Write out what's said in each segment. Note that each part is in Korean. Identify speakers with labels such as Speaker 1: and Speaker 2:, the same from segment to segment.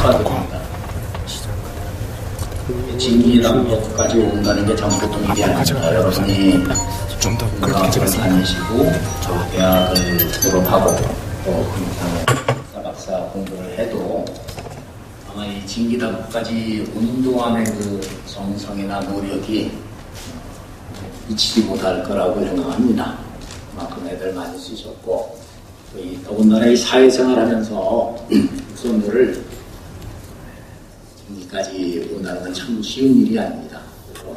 Speaker 1: 축하드립니다. 진기당법까지 온다는 게 참 보통 일이 아닙니다. 여러분이 고등학교를 다니시고 대학을 졸업하고 또 박사 공부를 해도 아마 이 진기당법까지 오는 동안의 그 정성이나 노력이 잊히지 못할 거라고 생각합니다. 그만큼 애들 많이 쓰셨고 더군다나 이 사회생활하면서 국선도를 여기까지 온다는 건 참 쉬운 일이 아닙니다. 그래서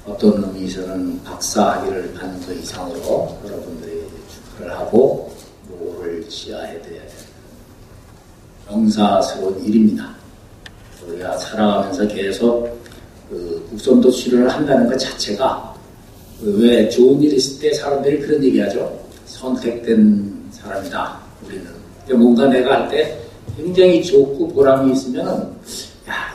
Speaker 1: 어떤 의미에서는 박사학위를 받는 것 이상으로 여러분들이 축하를 하고 노를 지어야 돼야 영사스러운 일입니다. 우리가 살아가면서 계속 국선도 수련을 한다는 것 자체가 왜 좋은 일 있을 때 사람들이 그런 얘기하죠. 선택된 사람이다. 우리는 뭔가 내가 할 때 굉장히 좋고 보람이 있으면은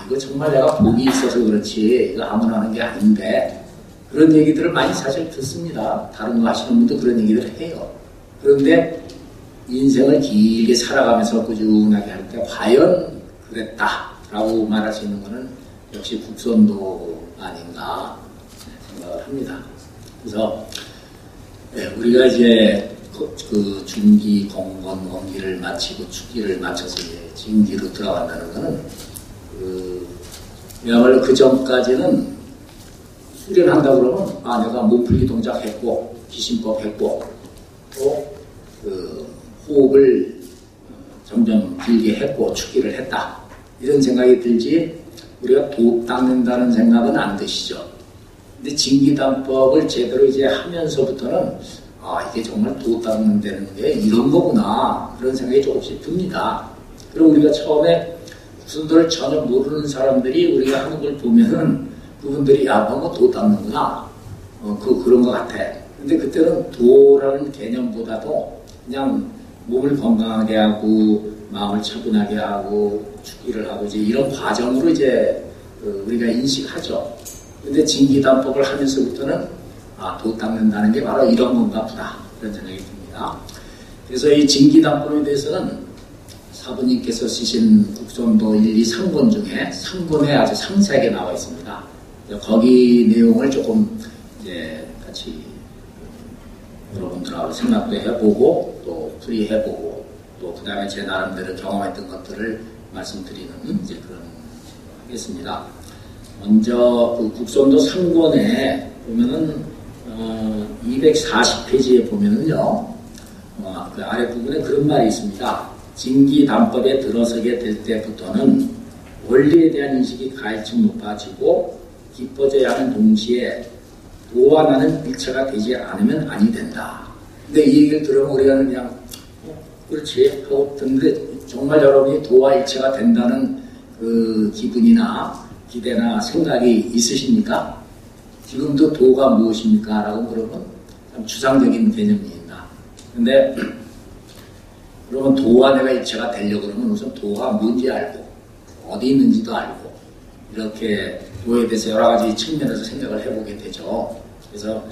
Speaker 1: 이거 정말 내가 복이 있어서 그렇지 이거 아무나 하는 게 아닌데 그런 얘기들을 많이 사실 듣습니다. 다른 거 하시는 분도 그런 얘기들을 해요. 그런데 인생을 길게 살아가면서 꾸준하게 할 때 과연 그랬다라고 말할 수 있는 것은 역시 국선도 아닌가 생각을 합니다. 그래서 우리가 이제 그 중기, 공건, 원기를 마치고 축기를 마쳐서 이제 진기로 들어간다는 것은 그야말로 그 전까지는 수련한다 그러면 내가 몸풀기 동작 했고 기신법 했고 또 호흡을 점점 길게 했고 축기를 했다 이런 생각이 들지 우리가 도 닦는다는 생각은 안 드시죠. 근데 진기당법을 제대로 이제 하면서부터는 이게 정말 도 닦는다는 게 이런 거구나 그런 생각이 조금씩 듭니다. 그리고 우리가 처음에 국선도를 전혀 모르는 사람들이 우리가 하는 걸 보면은 그분들이 너무 도 닦는구나 그런 것 같아. 근데 그때는 도라는 개념보다도 그냥 몸을 건강하게 하고 마음을 차분하게 하고 축기를 하고 이제 이런 과정으로 이제 우리가 인식하죠. 근데 진기당법을 하면서부터는 도 닦는다는 게 바로 이런 건가 보다 그런 생각이 듭니다. 그래서 이 진기당법에 대해서는 사부님께서 쓰신 국선도 1, 2, 3권 중에 3권에 아주 상세하게 나와 있습니다. 거기 내용을 조금 이제 같이 여러분들하고 생각도 해보고 또 풀이해보고 또 그 다음에 제 나름대로 경험했던 것들을 말씀드리는 이제 그런 하겠습니다. 먼저 그 국선도 3권에 보면은 240페이지에 보면은요 그 아랫부분에 그런 말이 있습니다. 진기당법에 들어서게 될 때부터는 원리에 대한 인식이 가일층 높아지고 깊어져야 하는 동시에 도와 나는 일체가 되지 않으면 아니 된다. 근데 이 얘기를 들으면 우리가 그냥 그렇지 하고 듣는데 정말 여러분이 도와 일체가 된다는 그 기분이나 기대나 생각이 있으십니까? 지금도 도가 무엇입니까? 라고 물으면 참 추상적인 개념입니다. 근데 그러면 도와 내가 일체가 되려고 그러면 우선 도가 뭔지 알고 어디 있는지도 알고 이렇게 도에 대해서 여러 가지 측면에서 생각을 해보게 되죠. 그래서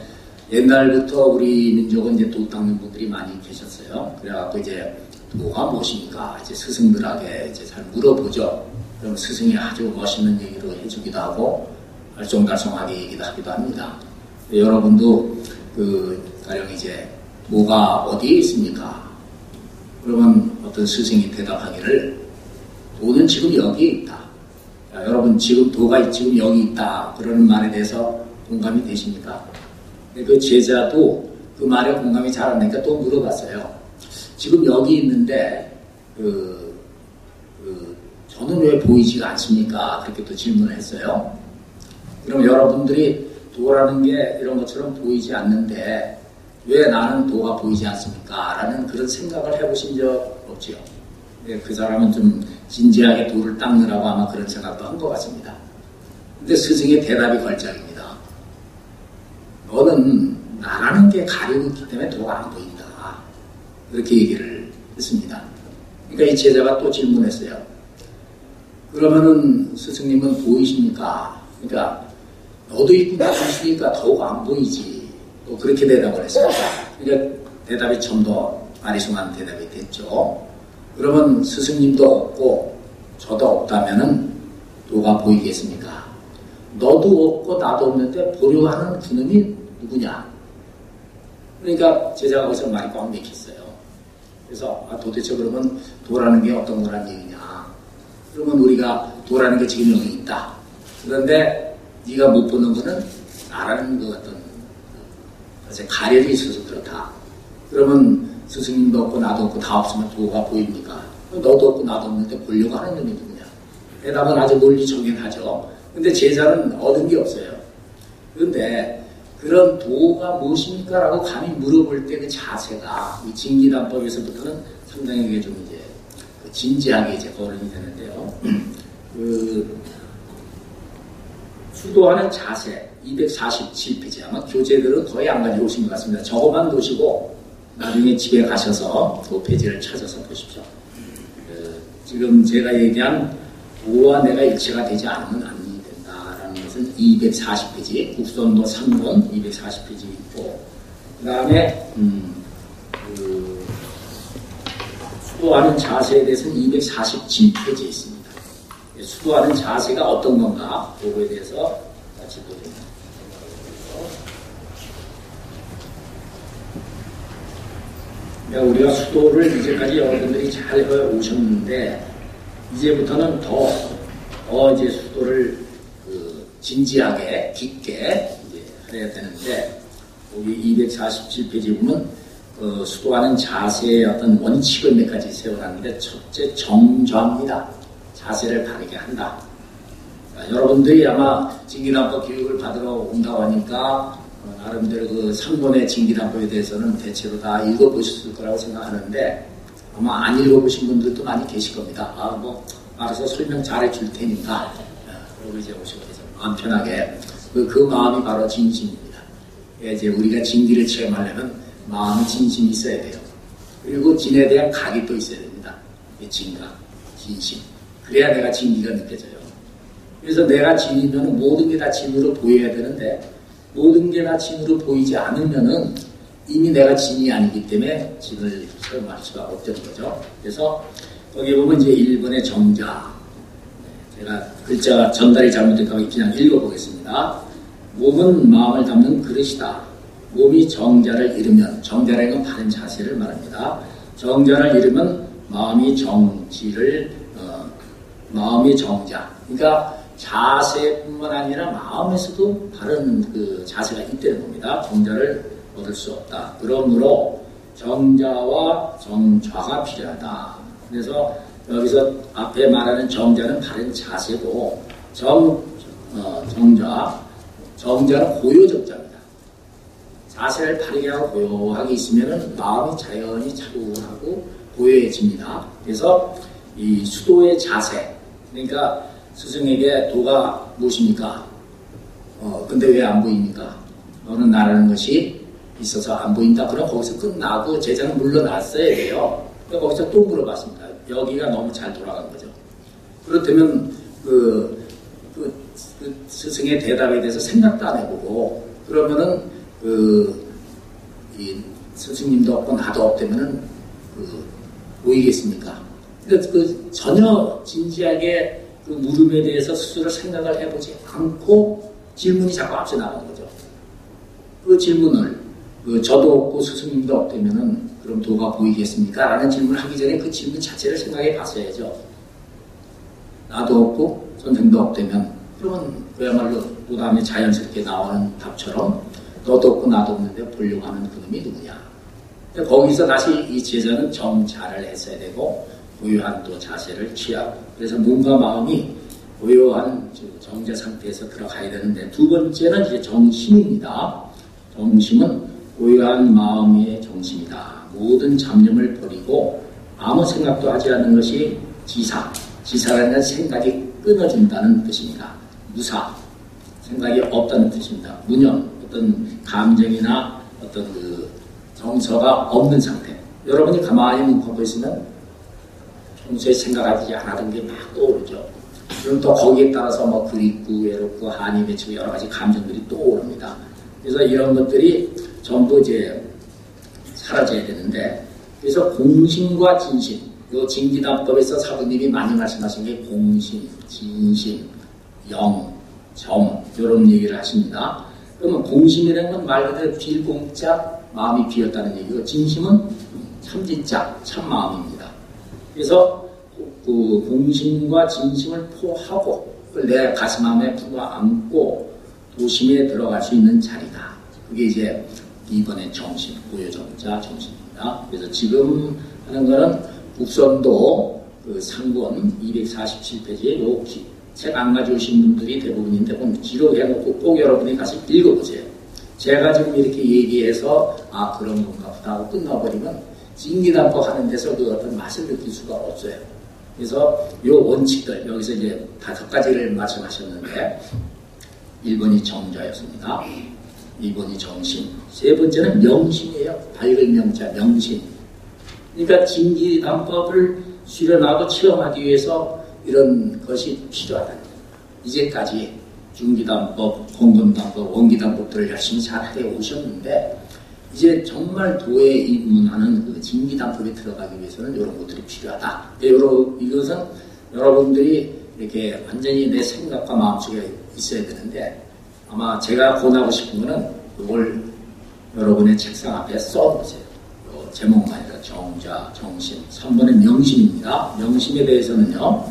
Speaker 1: 옛날부터 우리 민족은 이제 도 닦는 분들이 많이 계셨어요. 그래갖고 이제 도가 무엇입니까? 이제 스승들에게 이제 잘 물어보죠. 그럼 스승이 아주 멋있는 얘기로 해주기도 하고 알쏭달쏭하게 얘기도 하기도 합니다. 여러분도 가령 이제 도가 어디에 있습니까? 그러면 어떤 스승이 대답하기를 도는 지금 여기에 있다. 여러분 지금 도가 지금 여기 있다. 그러는 말에 대해서 공감이 되십니까? 그 제자도 그 말에 공감이 잘 안 되니까 또 물어봤어요. 지금 여기 있는데 저는 왜 보이지가 않습니까? 그렇게 또 질문을 했어요. 그럼 여러분들이 도라는 게 이런 것처럼 보이지 않는데 왜 나는 도가 보이지 않습니까? 라는 그런 생각을 해보신 적 없지요. 그 사람은 좀 진지하게 도를 닦느라고 아마 그런 생각도 한 것 같습니다. 근데 스승의 대답이 걸작입니다. 너는 나라는 게 가리고 있기 때문에 도가 안 보인다. 그렇게 얘기를 했습니다. 그러니까 이 제자가 또 질문했어요. 그러면은 스승님은 보이십니까? 그러니까 너도 있고 나도 있으니까 도가 안 보이지. 또 그렇게 대답을 했어요. 그러니까 대답이 좀 더 아리송한 대답이 됐죠. 그러면 스승님도 없고 저도 없다면은 도가 보이겠습니까? 너도 없고 나도 없는데 보려고 하는 그놈이 누구냐? 그러니까 제자가 거기서 말이 꽉 막혔어요. 그래서 도대체 그러면 도라는 게 어떤 거란 얘기냐? 그러면 우리가 도라는 게 지금 여기 있다. 그런데 네가 못 보는 거는 나라는 그 어떤 가련이 있어서 그렇다. 그러면 스승님도 없고 나도 없고 다 없으면 도가 보입니까? 너도 없고 나도 없는데 보려고 하는 놈이 누구냐? 대답은 아주 논리적인하죠. 근데 제자는 얻은 게 없어요. 그런데 그런 도가 무엇입니까? 라고 감히 물어볼 때 그 자세가 이 진기단법에서부터는 상당히 이게 좀 이제 진지하게 이제 거론이 되는데요. 수도하는 자세 247페이지 아마 교재들은 거의 안 가지고 오신 것 같습니다. 저거만 놓으시고 나중에 집에 가셔서 그 페이지를 찾아서 보십시오. 지금 제가 얘기한 도와 내가 일체가 되지 않으면 안 된다라는 것은 240페이지 국선도 3권 240페이지 있고 그 다음에 수도하는 자세에 대해서는 247페이지에 있습니다. 수도하는 자세가 어떤 건가 그거에 대해서 같이 보도록 우리가 수도를 이제까지 여러분들이 잘 해오셨는데 이제부터는 더 이제 수도를 진지하게 깊게 이제 해야 되는데 여기 247페이지 보면 수도하는 자세의 어떤 원칙을 몇 가지 세워놨는데 첫째 정좌입니다. 자세를 바르게 한다. 여러분들이 아마 진기단법 교육을 받으러 온다고 하니까 나름대로 그 3권의 진기단법에 대해서는 대체로 다 읽어보셨을 거라고 생각하는데 아마 안 읽어보신 분들도 많이 계실 겁니다. 알아서 설명 잘해 줄 테니까 그러고 이제 오시고 해서 마음 편하게 그 마음이 바로 진심입니다. 이제 우리가 진기를 체험하려면 마음이 진심이 있어야 돼요. 그리고 진에 대한 각이 또 있어야 됩니다. 진각, 진심. 그래야 내가 진기가 느껴져요. 그래서 내가 진이면 모든 게 다 진으로 보여야 되는데 모든 게 다 진으로 보이지 않으면은 이미 내가 진이 아니기 때문에 진을 체험할 수가 없다는 거죠. 그래서 거기 보면 이제 1번의 정자. 제가 글자 전달이 잘못될까 봐 그냥 읽어보겠습니다. 몸은 마음을 담는 그릇이다. 몸이 정자를 잃으면, 정자라는 건 바른 자세를 말합니다. 정자를 잃으면 마음이 정지를, 마음이 정자. 그러니까 자세뿐만 아니라 마음에서도 바른 그 자세가 있다는 겁니다. 정자를 얻을 수 없다. 그러므로 정자와 정좌가 필요하다. 그래서 여기서 앞에 말하는 정자는 바른 자세고 정자는 고요정자입니다. 자세를 바르게 하고 고요하게 있으면 마음이 자연히 차분하고 고요해집니다. 그래서 이 수도의 자세, 그러니까 스승에게 도가 무엇입니까? 근데 왜 안 보입니까? 너는 나라는 것이 있어서 안 보인다. 그럼 거기서 끝나고 제자는 물러났어야 돼요. 그러니까 거기서 또 물어봤습니다. 여기가 너무 잘 돌아간 거죠. 그렇다면 그 스승의 대답에 대해서 생각도 안 해보고 그러면은 이 스승님도 없고 나도 없다면은 보이겠습니까? 그러니까 전혀 진지하게 그 물음에 대해서 스스로 생각을 해보지 않고 질문이 자꾸 앞서 나가는 거죠. 그 질문을 저도 없고 스승님도 없다면은 그럼 도가 보이겠습니까? 라는 질문을 하기 전에 그 질문 자체를 생각해 봤어야죠. 나도 없고 선생도 없다면 그러면 그야말로 그 다음에 자연스럽게 나오는 답처럼 너도 없고 나도 없는데 보려고 하는 그놈이 누구냐. 거기서 다시 이 제자는 정자를 했어야 되고 고요한 또 자세를 취하고 그래서 몸과 마음이 고요한 정자 상태에서 들어가야 되는데 두 번째는 이제 정심입니다. 정심은 고요한 마음의 정심이다. 모든 잡념을 버리고 아무 생각도 하지 않는 것이 지사. 지사라는 생각이 끊어진다는 뜻입니다. 무사. 생각이 없다는 뜻입니다. 무념. 어떤 감정이나 어떤 그 정서가 없는 상태. 여러분이 가만히 눈 감고 있으면 평소에 생각하지 않았던 게 막 떠오르죠. 그럼 또 거기에 따라서 뭐 그립고 외롭고 한이 맺히고 여러 가지 감정들이 떠오릅니다. 그래서 이런 것들이 전부 이제 사라져야 되는데 그래서 공심과 진심 요 진기단법에서 사부님이 많이 말씀하신 게 공심, 진심, 영, 점 이런 얘기를 하십니다. 그러면 공심이라는 건 말 그대로 빌공자 마음이 비었다는 얘기고 진심은 참진자 참마음입니다. 그래서 그 공심과 진심을 포하고 내 가슴 안에 품어 안고 도심에 들어갈 수 있는 자리다. 그게 이제 이번에 정신, 고요정자 정신입니다. 그래서 지금 하는 거는 국선도 그 상권 247페이지에 요 책 안 가져오신 분들이 대부분인데 기록해놓고 꼭 여러분이 가서 읽어보세요. 제가 지금 이렇게 얘기해서 그런 건가 보다 하고 끝나버리면 진기단법 하는 데서 그 어떤 맛을 느낄 수가 없어요. 그래서 요 원칙들 여기서 이제 5가지를 말씀하셨는데 1번이 정자였습니다. 2번이 정신, 3번째는 명심이에요. 밝은 명자 명심. 그러니까 진기단법을 수련하고 체험하기 위해서 이런 것이 필요하다. 이제까지 중기단법, 공금단법, 원기단법들을 열심히 잘 해오셨는데 이제 정말 도에 입문하는 그 진기단법에 들어가기 위해서는 이런 것들이 필요하다. 이것은 여러분들이 이렇게 완전히 내 생각과 마음속에 있어야 되는데 아마 제가 권하고 싶은 거는 그걸 여러분의 책상 앞에 써놓으세요. 제목만 아니라 정자, 정심. 3번은 명심입니다. 명심에 대해서는요.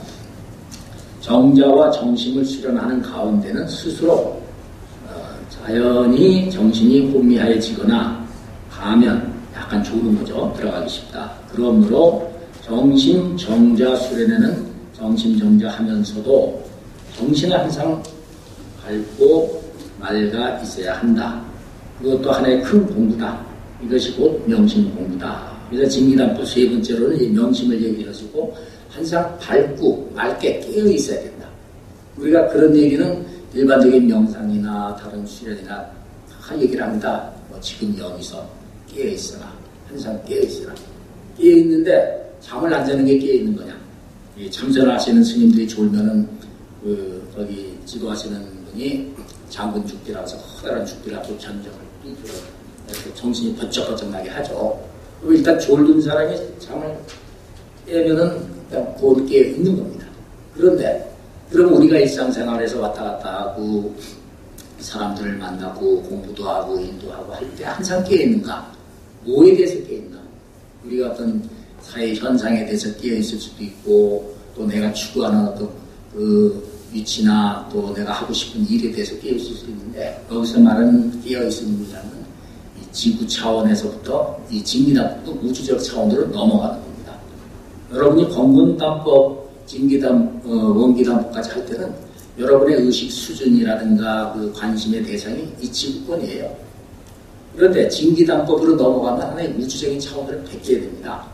Speaker 1: 정자와 정심을 수련하는 가운데는 스스로 자연히 정신이 혼미해지거나 가면 약간 졸은 거죠. 들어가기 쉽다. 그러므로 정심, 정자 수련에는 정심, 정자 하면서도 정신은 항상 밝고 맑아 있어야 한다. 그것도 하나의 큰 공부다. 이것이 곧 명심 공부다. 그래서 진기단법 3번째로는 이 명심을 얘기하시고 항상 밝고 맑게 깨어 있어야 된다. 우리가 그런 얘기는 일반적인 명상이나 다른 수련이나 다 얘기를 합니다. 지금 여기서 깨어 있어라. 항상 깨어 있어라. 깨어 있는데 잠을 안 자는 게 깨어 있는 거냐? 참선하시는 스님들이 졸면은 거기 지도하시는 분이 장군 죽기라서 커다란 죽기라고 전정을 뚫고 정신이 번쩍번쩍 나게 하죠. 일단 졸린 사람이 잠을 깨면은 그냥 곧 깨어 있는 겁니다. 그런데 그럼 우리가 일상생활에서 왔다 갔다 하고 사람들을 만나고 공부도 하고 일도 하고 할 때 항상 깨어 있는가? 뭐에 대해서 깨어 있나? 우리가 어떤 사회 현상에 대해서 깨어 있을 수도 있고 또 내가 추구하는 어떤 그 위치나 또 내가 하고 싶은 일에 대해서 깨어 있을 수 있는데 여기서 말하는 깨어 있음이라는 이 지구 차원에서부터 이 진기단법도 우주적 차원으로 넘어가는 겁니다. 여러분이 건곤단법, 원기단법까지 할 때는 여러분의 의식 수준이라든가 그 관심의 대상이 이 지구권이에요. 그런데 진기단법으로 넘어가면 하나의 우주적인 차원으로 바뀌어야 됩니다.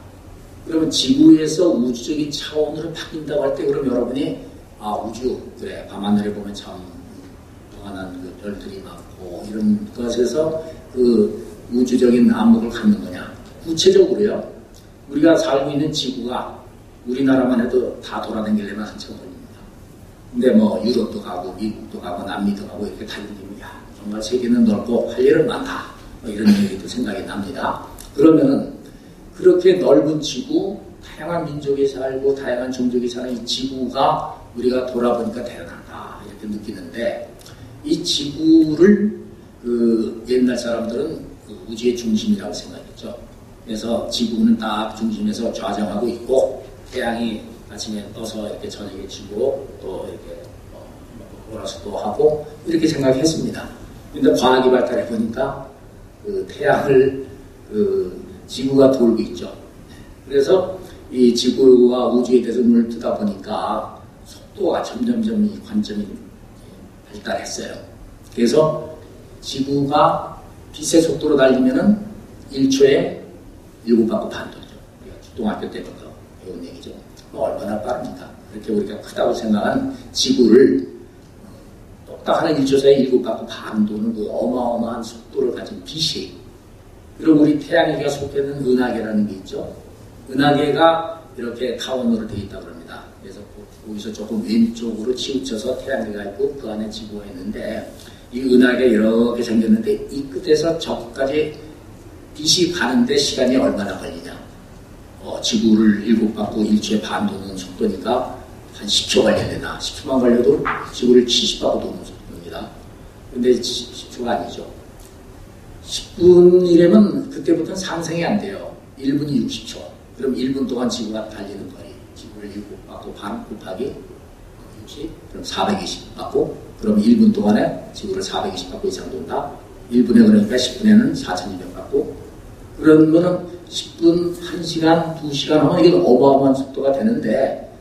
Speaker 1: 그러면 지구에서 우주적인 차원으로 바뀐다고 할 때 그럼 여러분이 우주 그래 밤하늘에 보면 참 동안한 그 별들이 많고 이런 것에서 그 우주적인 안목을 갖는 거냐? 구체적으로요. 우리가 살고 있는 지구가 우리나라만 해도 다 돌아다니려면 한참 걸립니다. 근데 뭐 유럽도 가고 미국도 가고 남미도 가고 이렇게 다니면 정말 세계는 넓고 할 일은 많다. 이런 얘기도 생각이 납니다. 그러면은 그렇게 넓은 지구, 다양한 민족이 살고 다양한 종족이 사는 이 지구가 우리가 돌아보니까 대단하다 이렇게 느끼는데 이 지구를 그 옛날 사람들은 그 우주의 중심이라고 생각했죠. 그래서 지구는 딱 중심에서 좌정하고 있고 태양이 아침에 떠서 이렇게 저녁에 지고 또 이렇게 몰아서 또 하고 이렇게 생각했습니다. 그런데 과학이 발달해 보니까 그 태양을 지구가 돌고 있죠. 그래서 이 지구와 우주에 대해서 눈을 뜨다 보니까 속도가 점점점 이 관점이 발달했어요. 그래서 지구가 빛의 속도로 달리면은 1초에 7바퀴 반 돌죠. 우리가 초등학교 때부터 배운 얘기죠. 얼마나 빠릅니까? 그렇게 우리가 크다고 생각한 지구를 똑딱 하는 1초 사이에 7바퀴 반 도는 그 어마어마한 속도를 가진 빛이, 그리고 우리 태양계가 속해 있는 은하계라는 게 있죠. 은하계가 이렇게 타원으로 되어 있다고 합니다. 그래서 거기서 조금 왼쪽으로 치우쳐서 태양계가 있고 그 안에 지구가 있는데 이 은하계 이렇게 생겼는데 이 끝에서 저까지 빛이 가는데 시간이 얼마나 걸리냐? 지구를 7바퀴 일주에 반 도는 속도니까 한 10초 걸려야 되나? 10초만 걸려도 지구를 70바퀴 도는 속도입니다. 근데 10초가 아니죠. 10분이라면 그때부터는 상상이 안 돼요. 1분이 60초. 그럼 1분 동안 지구가 달리는 거리. 지구를 7바퀴 반 곱하기 60, 그럼 420바퀴. 그럼 1분 동안에 지구를 420바퀴 이상 돈다. 1분에 그러니까 10분에는 4200바퀴. 그러면은 10분, 1시간, 2시간 하면 이게 어마어마한 속도가 되는데,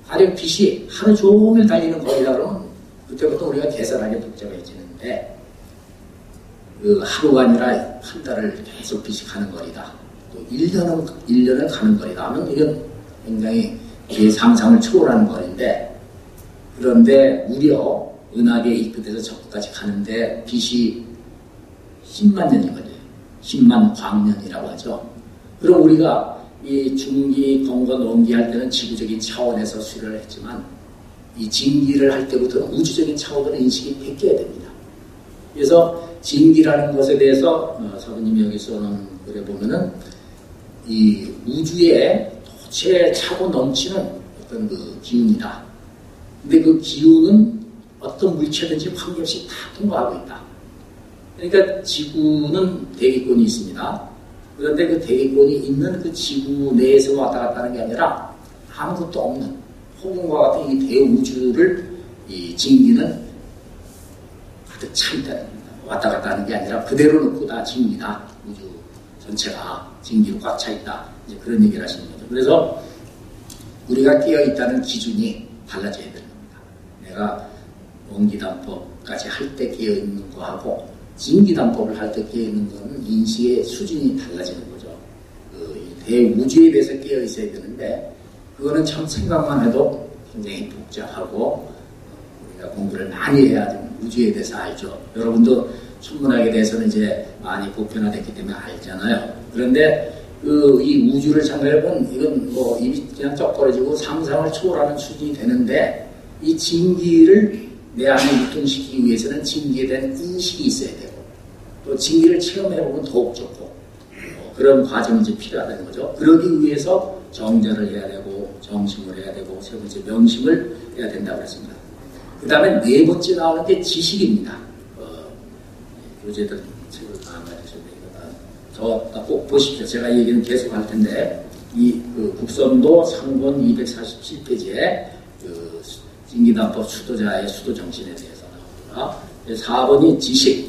Speaker 1: 가령 빛이 하루 종일 달리는 거리다 그러면 그때부터 우리가 계산하기 복잡해지는데, 그 하루가 아니라 한 달을 계속 빛이 가는 거리다. 또 1년은 가는 거리다 하면 이건 굉장히 제 상상을 초월하는 거리인데, 그런데 무려 은하계 이 끝에서 저 끝까지 가는데 빛이 10만 년이 걸려요. 10만 광년이라고 하죠. 그럼 우리가 이 중기, 건건, 원기 할 때는 지구적인 차원에서 수련을 했지만 이 진기를 할 때부터는 우주적인 차원으로 인식이 바뀌어야 됩니다. 그래서 진기라는 것에 대해서 사부님이 여기 써놓은 글에 보면은 이 우주에 도체 차고 넘치는 어떤 그 기운이다. 근데 그 기운은 어떤 물체든지 관계없이 다 통과하고 있다. 그러니까 지구는 대기권이 있습니다. 그런데 그 대기권이 있는 그 지구 내에서 왔다 갔다 하는 게 아니라 아무것도 없는 폭풍과 같은 이 대우주를 이 진기는 가득 차 있다는 겁니다. 왔다 갔다 하는 게 아니라 그대로 놓고 다 진기다. 우주 전체가 진기로 꽉 차 있다. 이제 그런 얘기를 하시는 거죠. 그래서 우리가 깨어 있다는 기준이 달라져야 되는 겁니다. 내가 원기단법까지 할 때 깨어 있는 거하고 진기단법을 할 때 깨어있는 것은 인식의 수준이 달라지는 거죠. 대우주에 대해서 깨어 있어야 되는데, 그거는 참 생각만 해도 굉장히 복잡하고, 우리가 공부를 많이 해야 되는 우주에 대해서 알죠. 여러분도 천문학에 대해서는 이제 많이 보편화됐기 때문에 알잖아요. 그런데 이 우주를 생각해보면 이건 뭐 입이 그냥 쩍 벌어지고 상상을 초월하는 수준이 되는데, 이 진기를 내 안에 유통시키기 위해서는 진기에 대한 인식이 있어야 되고, 또 진기를 체험해보면 더욱 좋고, 그런 과정이 이제 필요하다는 거죠. 그러기 위해서 정자를 해야 되고, 정심을 해야 되고, 세 번째 명심을 해야 된다고 했습니다. 그 다음에 네 번째 나오는 게 지식입니다. 교재들 책을 다 가지셨는데, 저 꼭 보십시오. 제가 이 얘기는 계속 할 텐데, 국선도 상본 247페이지에 진기단법 수도자의 수도정신에 대해서 나옵니다. 4번이 지식.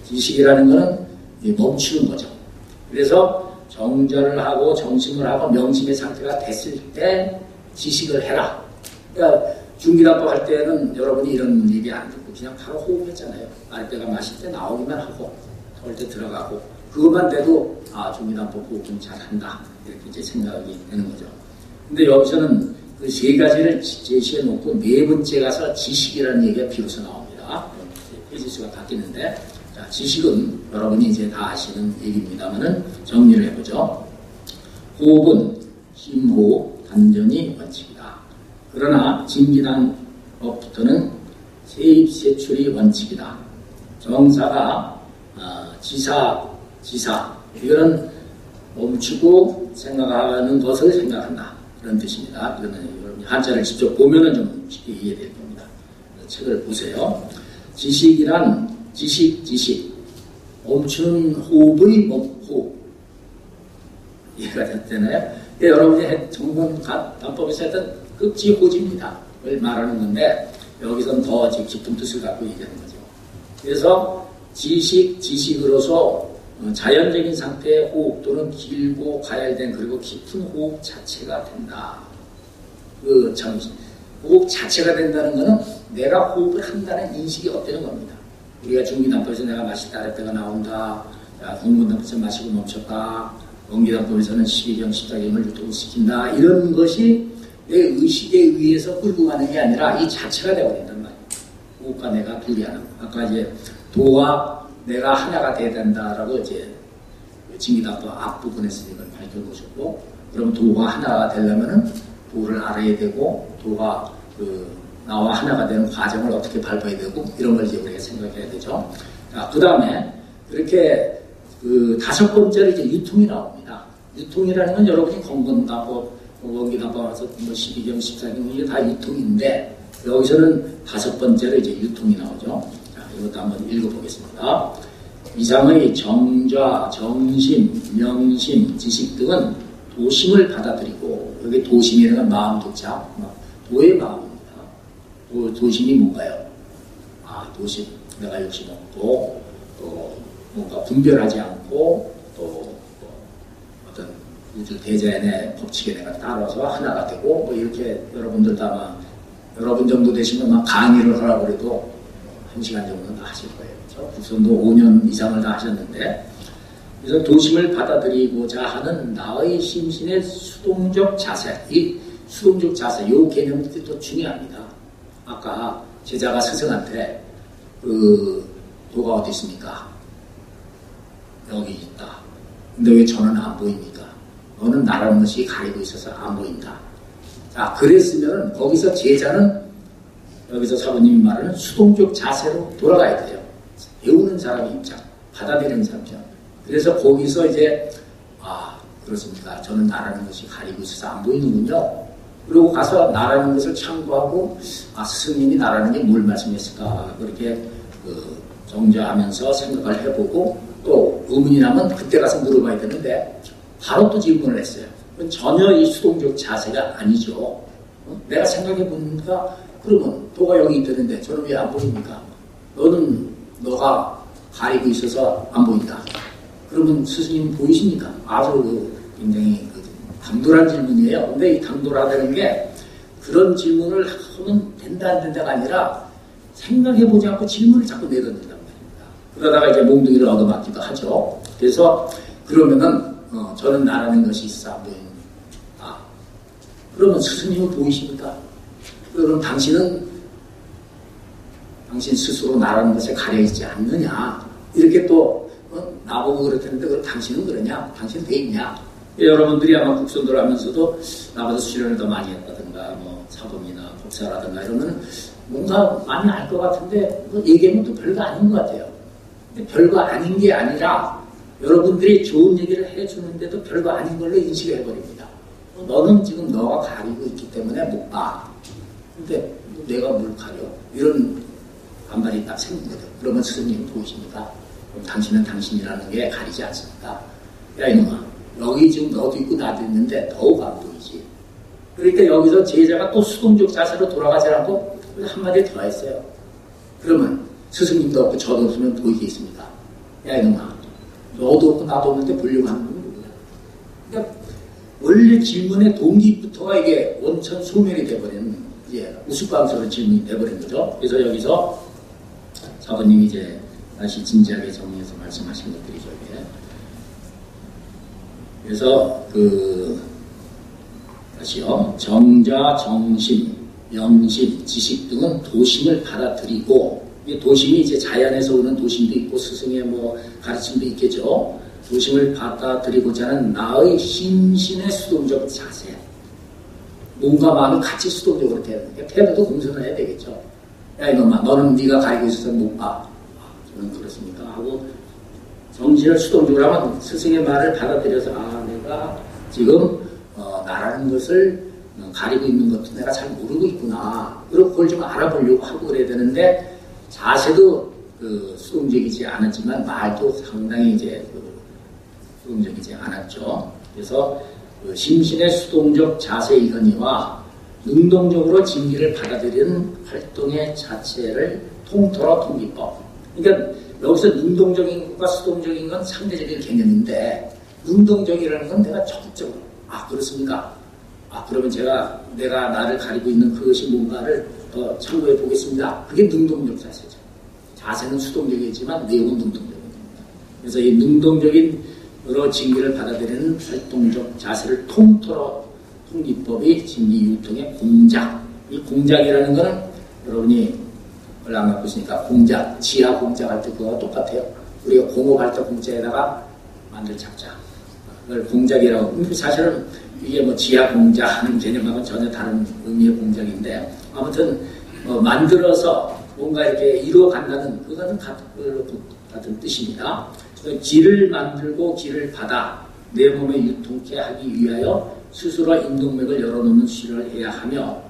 Speaker 1: 지식이라는 것은 멈추는 거죠. 그래서 정절을 하고 정심을 하고 명심의 상태가 됐을 때 지식을 해라. 그러니까 중기단법 할 때는 여러분이 이런 얘기 안 듣고 그냥 바로 호흡했잖아요. 아랫배가 마실 때 나오기만 하고 털 때 들어가고 그것만 돼도 중기단법 호흡은 잘한다. 이렇게 이제 생각이 되는 거죠. 근데 여기서는 그 세 가지를 제시해 놓고 네 번째 가서 지식이라는 얘기가 비로소 나옵니다. 페이지 수가 바뀌는데, 자, 지식은 여러분이 이제 다 아시는 얘기입니다만은 정리를 해보죠. 호흡은 심호흡, 단전이 원칙이다. 그러나 진기단법부터는 세입세출이 원칙이다. 정사가 지사 이거는 멈추고 생각하는 것을 생각한다. 그런 뜻입니다. 이거는 여러분이 한자를 직접 보면은 좀 쉽게 이해될 겁니다. 책을 보세요. 지식이란 지식. 멈추는 호흡의 호흡. 이해가 됐잖아요. 여러분이 정본 단법에서 했던 급지호지입니다. 그걸 말하는 건데, 여기서는 더 깊은 뜻을 갖고 얘기하는 거죠. 그래서 지식으로서 자연적인 상태의 호흡 또는 길고 가열된 그리고 깊은 호흡 자체가 된다. 호흡 자체가 된다는 것은 내가 호흡을 한다는 인식이 없다는 겁니다. 우리가 중기단법에서 내가 마실 때 아랫배가 나온다. 공문단법에서 마시고 멈췄다. 원기단법에서는 12경, 14경을 유통시킨다. 이런 것이 내 의식에 의해서 끌고 가는 게 아니라 이 자체가 되어버린단 말이에요. 호흡과 내가 둘이 하는 거. 아까 이제 도와 내가 하나가 돼야 된다라고 이제 진기단법 앞부분에서 이걸 밝혀놓으셨고, 그럼 도가 하나가 되려면은 도를 알아야 되고, 도가 나와 하나가 되는 과정을 어떻게 밟아야 되고, 이런 걸 이제 우리가 생각해야 되죠. 자, 그 다음에, 그렇게, 다섯 번째로 이제 유통이 나옵니다. 유통이라는 건 여러분이 건건납법, 원기납법에서 뭐 12경, 14경 이게 다 유통인데 여기서는 5번째로 이제 유통이 나오죠. 자, 이것도 한번 읽어보겠습니다. 이상의 정좌, 정심, 명심, 지식 등은 도심을 받아들이고, 여기 도심이라는 건 마음 도착, 도의 마음입니다. 도심이 뭔가요? 도심. 내가 욕심 없고, 또 뭔가 분별하지 않고, 또 어떤 우주 대자연의 법칙에 내가 따라서 하나가 되고, 뭐 이렇게 여러분들도 아마 여러분 정도 되시면 막 강의를 하라고 그래도 1시간 정도는 다 하실 거예요. 그렇죠? 국선도 5년 이상을 다 하셨는데, 그래서 도심을 받아들이고자 하는 나의 심신의 수동적 자세, 이 수동적 자세, 이 개념이 또 중요합니다. 아까 제자가 스승한테 도가 어디 있습니까? 여기 있다. 근데 왜 저는 안 보입니까? 너는 나라는 것이 가리고 있어서 안 보인다. 자, 그랬으면 거기서 제자는 여기서 사부님이 말하는 수동적 자세로 돌아가야 돼요. 배우는 사람의 입장, 받아들이는 사람 입장. 그래서 거기서 이제 그렇습니까? 저는 나라는 것이 가리고 있어서 안 보이는군요. 그리고 가서 나라는 것을 참고하고 스승님이 나라는 게 뭘 말씀했을까 그렇게 정죄하면서 생각을 해보고 또 의문이 나면 그때 가서 물어봐야 되는데 바로 또 질문을 했어요. 그건 전혀 이 수동적 자세가 아니죠. 내가 생각해보니까 그러면 도가 여기 있다는데 저는 왜 안 보입니까? 너가 가리고 있어서 안 보인다. 그러면 스승님 보이십니까? 아주 굉장히 당돌한 질문이에요. 근데 이 당돌하다는 게 그런 질문을 하면 된다 안 된다가 아니라 생각해보지 않고 질문을 자꾸 내던진단 말입니다. 그러다가 이제 몽둥이를 얻어맞기도 하죠. 그래서 그러면은 저는 나라는 것이 있어 안 보이는. 그러면 스승님은 보이십니까? 그럼 당신 스스로 나라는 것에 가려있지 않느냐? 이렇게 또 나보고 그렇다는데 그럼 당신은 그러냐? 당신 돼 있냐? 여러분들이 아마 국선도를 하면서도 나보다 수련을 더 많이 했다든가 뭐 사범이나 법사라든가 이러면 뭔가 많이 알 것 같은데 얘기하면 또 별거 아닌 것 같아요. 근데 별거 아닌 게 아니라 여러분들이 좋은 얘기를 해주는데도 별거 아닌 걸로 인식을 해버립니다. 너는 지금 너가 가리고 있기 때문에 못 봐. 근데 내가 뭘 가려? 이런 반발이 딱 생기거든. 그러면 스승님 보이십니까? 그럼 당신은 당신이라는 게 가리지 않습니다. 야 이놈아, 여기 지금 너도 있고 나도 있는데 더욱 안 보이지. 그러니까 여기서 제자가 또 수동적 자세로 돌아가지 않고 한마디 더 했어요. 그러면 스승님도 없고 저도 없으면 보이겠습니까? 야 이놈아, 너도 없고 나도 없는데 보려고 하는 건 누구야? 그러니까 원래 질문의 동기부터가 이게 원천 소멸이 돼버리는 우스꽝스러운 질문이 돼버린 거죠. 그래서 여기서 사부님이 이제 다시 진지하게 정리해서 말씀하신 것들이죠. 이게. 그래서 다시요. 정자, 정심, 영심, 지식 등은 도심을 받아들이고, 이 도심이 이제 자연에서 오는 도심도 있고 스승의 뭐 가르침도 있겠죠. 도심을 받아들이고자 하는 나의 심신의 수동적 자세. 몸과 마음이 같이 수동적으로 되는 태도도 공손을 해야 되겠죠. 야 이놈아, 너는 네가 가리고 있어서 못 봐. 저는 그렇습니까? 하고 정신을 수동적으로 하면 스승의 말을 받아들여서 내가 지금 나라는 것을 가리고 있는 것도 내가 잘 모르고 있구나. 그리고 그걸 좀 알아보려고 하고 그래야 되는데 자세도 수동적이지 않았지만 말도 상당히 이제 수동적이지 않았죠. 그래서 심신의 수동적 자세이거니와 능동적으로 진리를 받아들이는 활동의 자체를 통틀어 통기법. 그러니까 여기서 능동적인 것과 수동적인 건 상대적인 개념인데 능동적이라는 건 내가 적극적으로 그렇습니까? 그러면 내가 나를 가리고 있는 그것이 뭔가를 더 참고해 보겠습니다. 그게 능동적 자세죠. 자세는 수동적이지만 내용은 능동적인 겁니다. 그래서 이 능동적인 여러 진리를 받아들이는 활동적 자세를 통틀어 통기법이 진리 유통의 공작. 이 공작이라는 거는 여러분이 원래 안 갖고 있으니까 공작, 지하 공작 할 때 그거와 똑같아요. 우리가 공업할 때 공자에다가 만들 작자. 그걸 공작이라고. 근데 사실은 이게 뭐 지하 공작 하는 개념하고는 전혀 다른 의미의 공작인데 아무튼 만들어서 뭔가 이렇게 이루어 간다는 그거는 같은 뜻입니다. 길을 만들고 길을 받아 내 몸에 유통케 하기 위하여 스스로 인동맥을 열어놓는 수술을 해야 하며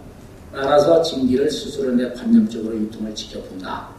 Speaker 1: 따라서 진기를 스스로 내 관념적으로 유통을 지켜본다.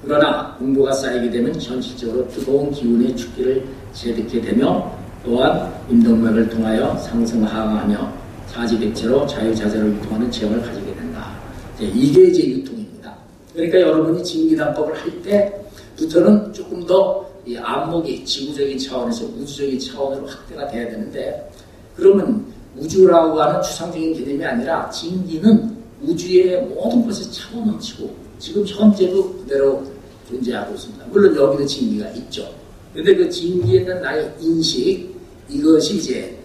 Speaker 1: 그러나 공부가 쌓이게 되면 현실적으로 뜨거운 기운의 축기를 재듣게 되며 또한 인동맥을 통하여 상승하강하며 자지백체로 자유자재로 유통하는 체험을 가지게 된다. 이게 이제 유통입니다. 그러니까 여러분이 진기단법을 할 때부터는 조금 더 이 안목이 지구적인 차원에서 우주적인 차원으로 확대가 돼야 되는데, 그러면 우주라고 하는 추상적인 개념이 아니라 진기는 우주의 모든 것에 차고 넘치고 지금 현재도 그대로 존재하고 있습니다. 물론 여기도 진기가 있죠. 그런데 그 진기에 있는 나의 인식, 이것이 이제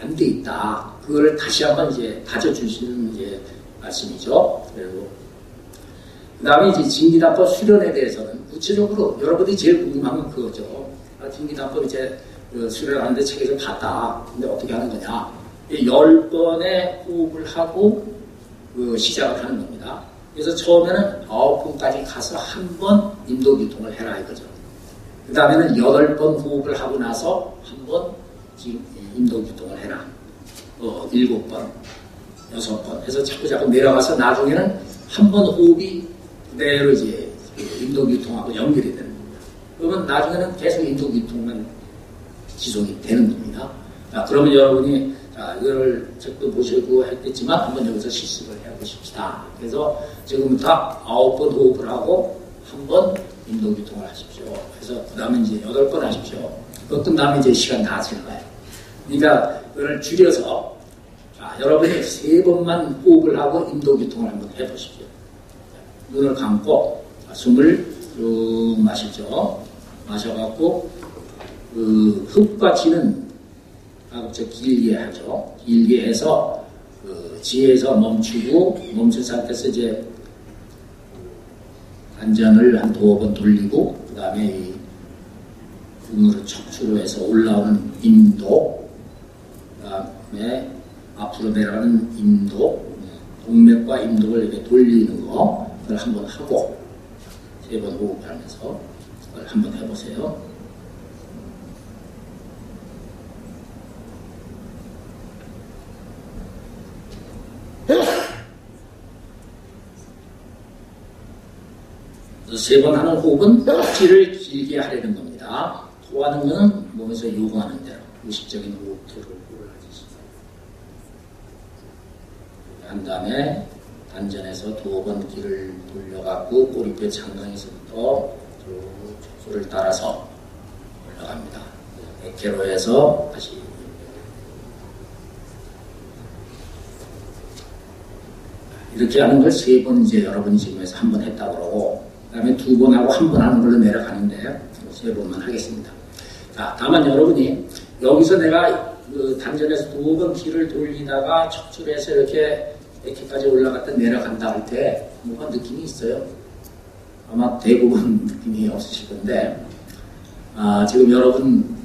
Speaker 1: 안 돼 있다. 그거를 다시 한번 이제 다져주시는 이제 말씀이죠. 그리고 그 다음에 이제 진기단법 수련에 대해서는 구체적으로 여러분들이 제일 궁금한 건 그거죠. 진기단법 이제 수련하는데 책에서 봤다. 근데 어떻게 하는 거냐? 10번의 호흡을 하고 시작을 하는 겁니다. 그래서 처음에는 9번까지 가서 한 번 인도교통을 해라 이거죠. 그 다음에는 8번 호흡을 하고 나서 한 번 인도교통을 해라. 7번, 6번 해서 자꾸 내려가서 나중에는 한 번 호흡이 그대로 이제 인도교통하고 연결이 되는 겁니다. 그러면 나중에는 계속 인도교통만 지속이 되는 겁니다. 자, 그러면 여러분이 이걸 책도 보시고 했겠지만 한번 여기서 실습을 해보십시다. 그래서 지금부터 9번 호흡을 하고 한 번 인도교통을 하십시오. 그래서 그 다음에 이제 8번 하십시오. 그것 끝나면 이제 시간 다 지나가요. 그러니까 그걸 줄여서 여러분이 3번만 호흡을 하고 인도교통을 한번 해보십시오. 눈을 감고 숨을 쭉 마시죠. 마셔갖고 흡과 지는 가급적 길게 하죠. 길게 해서 지에서 멈추고 멈춘 상태에서 이제 안전을 한 2번 돌리고 그 다음에 이 등으로 척추로 해서 올라오는 인도, 그 다음에 앞으로 내려가는 인도, 동맥과 인도를 이렇게 돌리는 거, 그걸 한번 하고 3번 호흡하면서 그걸 한번 해보세요. 세 번 하는 호흡은 흡지를 길게 하려는 겁니다. 토하는 것은 몸에서 요구하는 대로 의식적인 호흡을 하겠습니다. 한 다음에 단전에서 2번 길을 돌려갖고 꼬리뼈 장강에서부터 쭉 척추를 따라서 올라갑니다. 백회로 해서 다시 이렇게 하는 걸 3번 이제 여러분이 지금에서 한 번 했다고 그러고, 그 다음에 2번 하고 한 번 하는 걸로 내려가는데 3번만 하겠습니다. 자, 다만 여러분이 여기서 내가 그 단전에서 2번 길을 돌리다가 척추를 해서 이렇게 백회까지 올라갔다 내려간다 할 때 뭔가 느낌이 있어요. 아마 대부분 느낌이 없으실 건데, 지금 여러분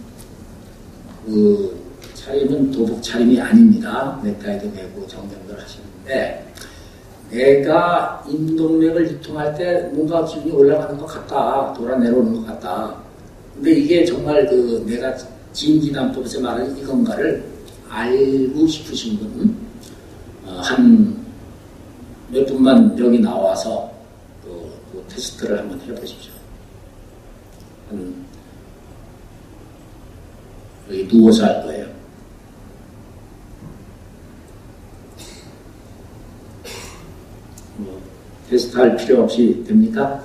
Speaker 1: 그 차림은 도복 차림이 아닙니다. 넥타이도 매고 정장들 하시는데, 내가 인동맥을 유통할 때 뭔가 기운이 올라가는 것 같다, 돌아 내려오는 것 같다. 근데 이게 정말 그 내가 진기단법에서 말하는 이건가를 알고 싶으신 분은 한 몇 분만 여기 나와서 그 테스트를 한번 해보십시오. 여기 누워서 할 거예요. 테스트 할 필요 없이 됩니까?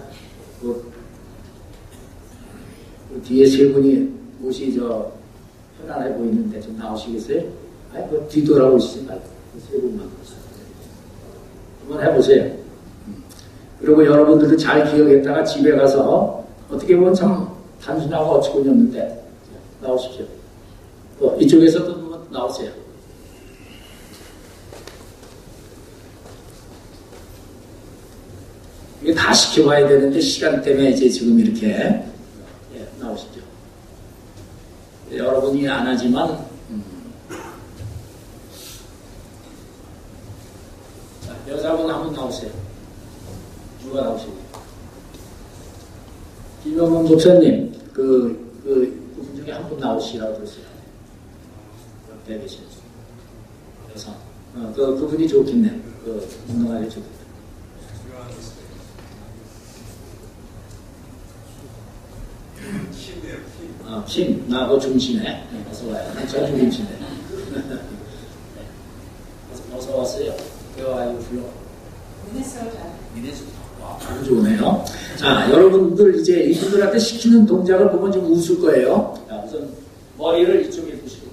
Speaker 1: 그 뒤에 3분이 옷이 편안해 보이는데 좀 나오시겠어요? 아니, 뒤돌아오시지 말고 3분만 한번 해보세요. 그리고 여러분들도 잘 기억했다가 집에 가서 어떻게 보면 참 단순하고 어처구니없는데 나오십시오. 이쪽에서도 한번 나오세요. 이게 다 시켜봐야 되는데 시간 때문에 이제 지금 이렇게 나오시죠. 여러분이 안 하지만 자, 여자분 한번 나오세요. 누가 나오시고? 김영문 목사님, 그분 중에 한 분 나오시라고 그랬어요. 옆에 계신 여성. 그분이 좋겠네. 운동하기 좋겠다. 킴. 나하고 중심에. 어서 와요. 저 중심에. 어서 왔어요. 아이고 불러. 미네소타. 아주 좋네요. 자, 여러분들 이제 이분들한테 시키는 동작을 보면 좀 웃을 거예요. 자, 우선 머리를 이쪽에 보시고.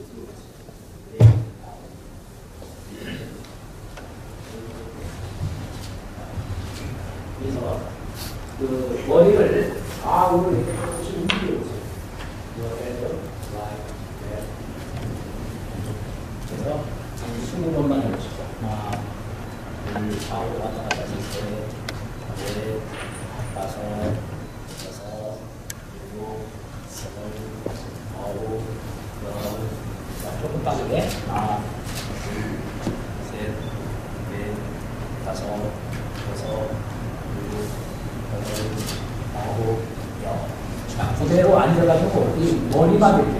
Speaker 1: 그래서 그 머리를 좌우로 이렇게 조금씩 움직여보세요. 그래서 20번만 해보시죠. 하나, 둘, 좌우로 왔다 갔다 할 때. 넷, 다섯, 여섯, 일곱, 여덟, 아홉, 열. 자, 조금 빠르게. 하나, 둘, 셋, 넷, 다섯, 여섯, 일곱, 여덟, 아홉, 열. 자, 그대로 앉아가지고 이 머리만 이렇게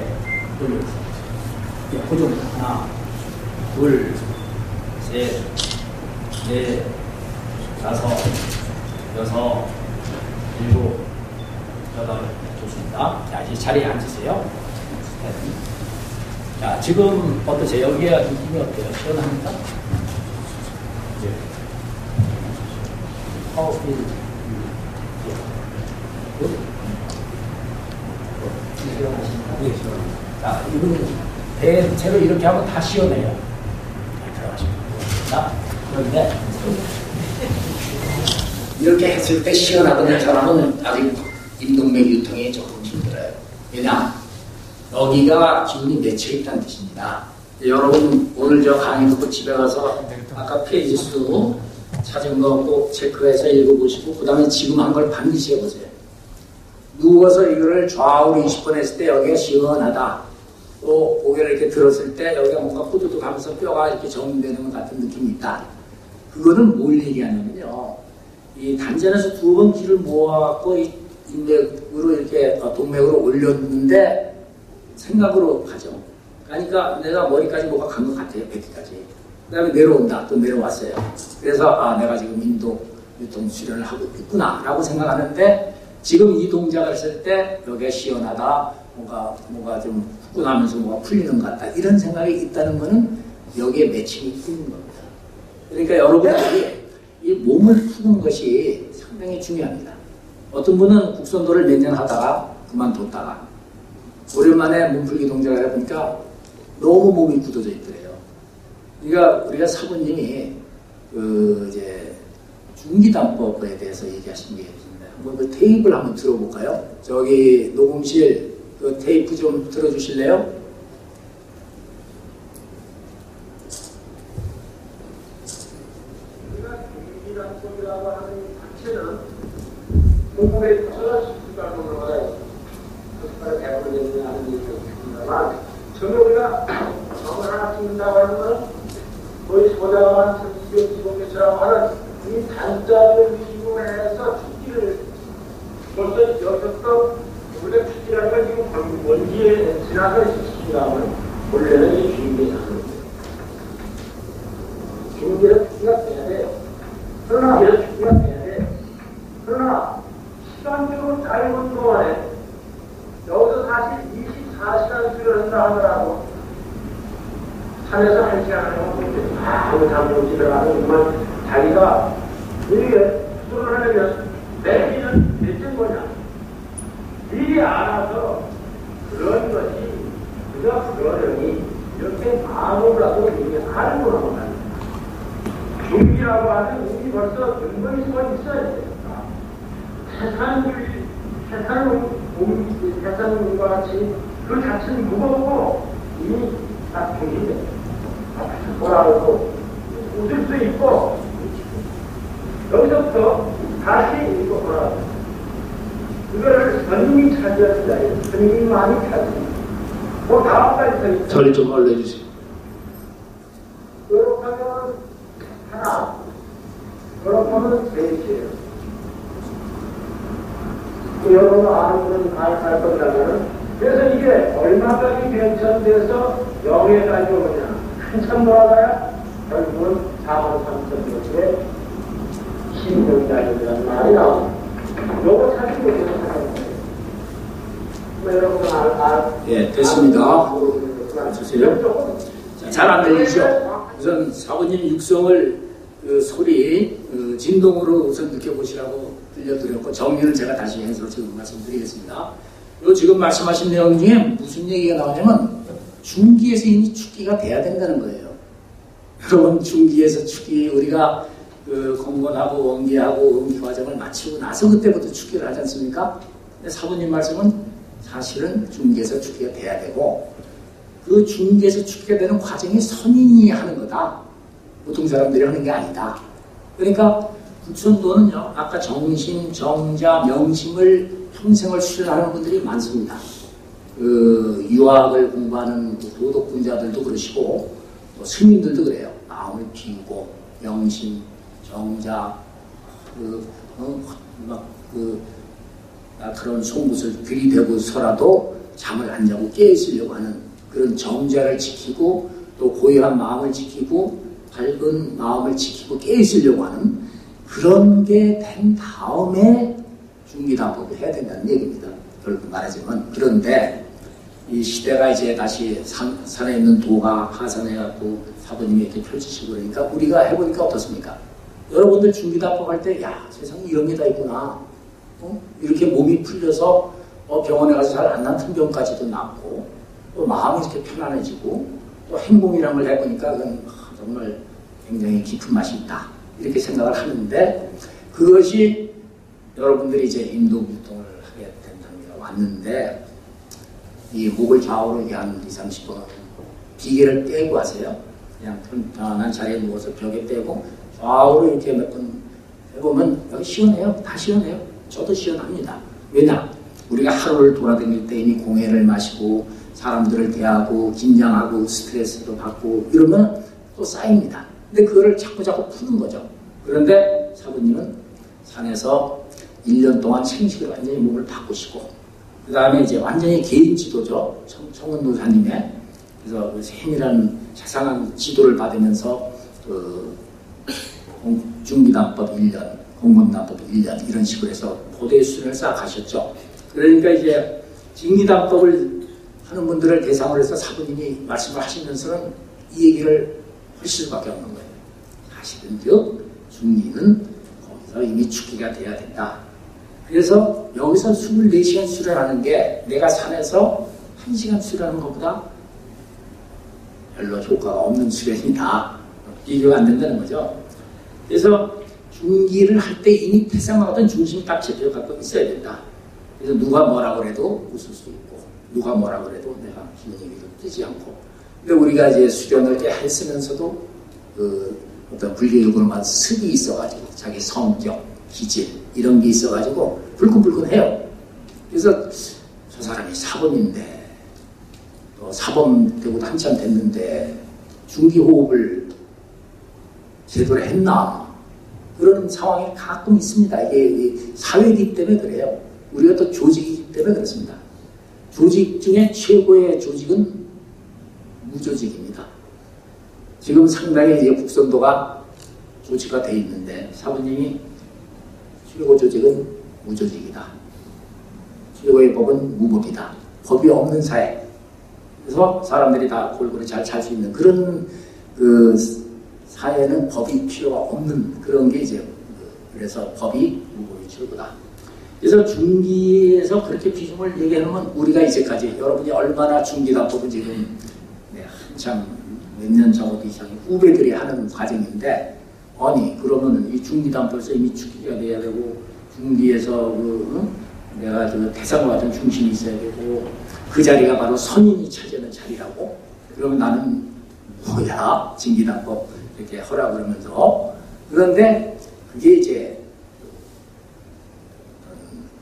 Speaker 1: 돌려보세요. 그 정도. 하나, 둘, 셋, 넷, 다섯, 여섯, 일곱, 여덟. 좋습니다. 자, 이제 자리에 앉으세요. 자, 지금 어떠세요? 여기가 느낌이 어때요? 시원합니까? 네. 파워필. 네. 자, 이거는 대체로 이렇게 하면 다 시원해요. 잘 들어가시면. 자, 그런데 이렇게 했을 때 시원하던 사람은 아직 인동맥 유통이 조금 힘들어요. 왜냐? 여기가 기운이 맺혀 있다는 뜻입니다. 여러분 오늘 저 강의 듣고 집에 가서 아까 페이지 수 찾은 거 꼭 체크해서 읽어보시고 그 다음에 지금 한 걸 반드시 해보세요. 누워서 이거를 좌우로 20번 했을 때 여기가 시원하다. 또 고개를 이렇게 들었을 때 여기가 뭔가 후두둑 하면서 뼈가 이렇게 정리되는 것 같은 느낌이 있다. 그거는 뭘 얘기하냐면요. 이 단전에서 두 번 기를 모아갖고 이 인맥으로 이렇게 동맥으로 올렸는데 생각으로 가죠. 그러니까 내가 머리까지 뭐가 간 것 같아요. 배기까지. 그 다음에 내려온다. 또 내려왔어요. 그래서 내가 지금 인도 유통 수련을 하고 있구나 라고 생각하는데 지금 이 동작을 했을 때 여기가 시원하다. 뭔가 좀 후끈하면서 뭐가 풀리는 것 같다. 이런 생각이 있다는 거는 여기에 매칭이 있는 겁니다. 그러니까 여러분들이 이 몸을 푸는 것이 상당히 중요합니다. 어떤 분은 국선도를 몇 년 하다가 그만뒀다가 오랜만에 몸풀기 동작을 해보니까 너무 몸이 굳어져 있더래요. 그러니까 우리가 사부님이 이제 중기단법에 대해서 얘기하신 게 있습니다. 한번 그 테이프를 한번 들어볼까요? 저기 녹음실 그 테이프 좀 들어주실래요? 중기단법이라고 하는 자체는 공부에 있어서 수가로 배우는 하는 일이 있습니다만 처음에 우리가 정을 하나 찍는다고 하는 것은 거의 소자만 지공개처럼 하는 이 단자를 위주로 해서 축기를 벌써 여기서부터 우리가 축기라는 건 지금 원기에 지나서 시키라면 원래는 이 중기에 하는 거예요. 중기는 축기가 돼야 돼요. 그러나 축기가 돼야 돼요. 그러나 시간적으로 짧은 동안에 여기서 사실 24시간 수련한다 하더라도 산에서 1시간 하면 아무 잠못지를 하는 정말 자기가 이렇게 수련을 하려면 내기는 몇점 거냐 미리 알아서 그런 것이 그저 그러려니 이렇게 마음을 하고 이미 아는 거라고 합니다. 중기라고 하는 이미 벌써 근거이 있어야 됩니다. 세상과 같이 그 자체는 무겁고 이미 다 중심돼. 뭐라고 웃을 수 있고 여기서부터 다시 이거 뭐라고 그거를 선임이 차지하는 선임만이 차지합니다. 그 다음까지 서 있죠. 저리 좀 알려주세요. 그렇다면 하나, 그렇다면 셋이에요. 여러분 아는 분은 알 겁니다만 그래서 이게 얼마까지 변천돼서
Speaker 2: 영에까지 오면 한참 돌아가야 결국은 4만 3천 도시의 신경자리라는 말이 나옵니다. 요거 찾기로 생각하는 거예요.
Speaker 1: 예, 됐습니다. 주세요. 잘 안 들리죠? 우선 사부님 육성을 그 소리 진동으로 우선 느껴보시라고 들려드렸고 정리를 제가 다시 해서 지금 말씀드리겠습니다. 요 지금 말씀하신 내용 중에 무슨 얘기가 나오냐면 중기에서 이미 축기가 돼야 된다는 거예요. 여러분 중기에서 축기 우리가 그 공건하고 원기하고 음기 과정을 마치고 나서 그때부터 축기를 하지 않습니까? 근데 사부님 말씀은 사실은 중기에서 축기가 돼야 되고 그 중기에서 축기가 되는 과정이 선인이 하는 거다. 보통 사람들이 하는 게 아니다. 그러니까 국선도는요, 아까 정신, 정자, 명심을 평생을 수련하는 분들이 많습니다. 그 유학을 공부하는 도덕분자들도 그러시고 또 스님들도 그래요. 마음을 비우고 명심, 정자, 그런 송곳을 들이대고서라도 잠을 안 자고 깨있으려고 하는 그런 정자를 지키고 또 고요한 마음을 지키고 밝은 마음을 지키고 깨있으려고 하는 그런 게 된 다음에 중기단법을 해야 된다는 얘기입니다. 결국 말하자면. 그런데 이 시대가 이제 다시 산에 있는 도가 하산해 갖고 사부님이 이렇게 펼치시고 그러니까 우리가 해보니까 어떻습니까? 여러분들 중기단법 할 때 야 세상에 이런 게 다 있구나. 이렇게 몸이 풀려서 병원에 가서 잘 안 낫던 병까지도 낫고 또 마음이 이렇게 편안해지고 또 행복이라는 걸 해보니까 그건 정말 굉장히 깊은 맛이 있다. 이렇게 생각을 하는데 그것이 여러분들이 이제 인도불동을 하게 된 단계가 왔는데 이 목을 좌우로 한 2, 30분 기계를 떼고 하세요. 그냥 편안한 자리에 누워서 벽에 떼고 좌우로 이렇게 몇 번 해보면 여기 시원해요. 다 시원해요. 저도 시원합니다. 왜냐? 우리가 하루를 돌아다닐 때 이미 공해를 마시고 사람들을 대하고 긴장하고 스트레스도 받고 이러면 또 쌓입니다. 근데 그거를 자꾸 푸는 거죠. 그런데 사부님은 산에서 1년 동안 생식을 완전히 몸을 바꾸시고 그 다음에 이제 완전히 개인 지도죠. 청운도사님의 그래서 그 세밀한 자상한 지도를 받으면서 그 중기단법 1년, 공건단법 1년 이런 식으로 해서 고대 수련을 쌓아가셨죠. 그러니까 이제 진기단법을 하는 분들을 대상으로 해서 사부님이 말씀을 하시면서는 이 얘기를 하실 수밖에 없는 거예요. 사실은 중기는 거기서 이미 축기가 돼야 된다. 그래서 여기서 24시간 수련하는 게 내가 산에서 1시간 수련하는 것보다 별로 효과가 없는 수련이다. 비교가 안 된다는 거죠. 그래서 중기를 할 때 이미 태생하던 중심이 딱 잡혀갖고 있어야 된다. 그래서 누가 뭐라고 해도 웃을 수 있고 누가 뭐라고 해도 내가 기분이 뜨지 않고 근데 우리가 이제 수련을 했으면서도 그 어떤 불교적으로만 습이 있어가지고 자기 성격, 기질 이런 게 있어가지고 불끈불끈해요. 그래서 저 사람이 사범인데 또 사범 되고도 한참 됐는데 중기호흡을 제대로 했나 그런 상황이 가끔 있습니다. 이게 사회이기 때문에 그래요. 우리가 또 조직이기 때문에 그렇습니다. 조직 중에 최고의 조직은 무조직입니다. 지금 상당히 이제 국선도가 조직화 되어 있는데 사부님이 최고 조직은 무조직이다. 최고의 법은 무법이다. 법이 없는 사회. 그래서 사람들이 다 골고루 잘 살 수 있는 그런 그 사회는 법이 필요가 없는 그런 게 이제 그래서 법이 무법이 최고다. 그래서 중기에서 그렇게 비중을 얘기하면 우리가 이제까지 여러분이 얼마나 중기단법을 지금 한참 몇 년 전부터 이상의 후배들이 하는 과정인데 아니 그러면은 이 중기단법에서 이미 축기가 돼야 되고 중기에서 내가 그 대상과 같은 중심이 있어야 되고 그 자리가 바로 선인이 차지하는 자리라고 그러면 나는 뭐야 진기단법 이렇게 하라 그러면서 그런데 그게 이제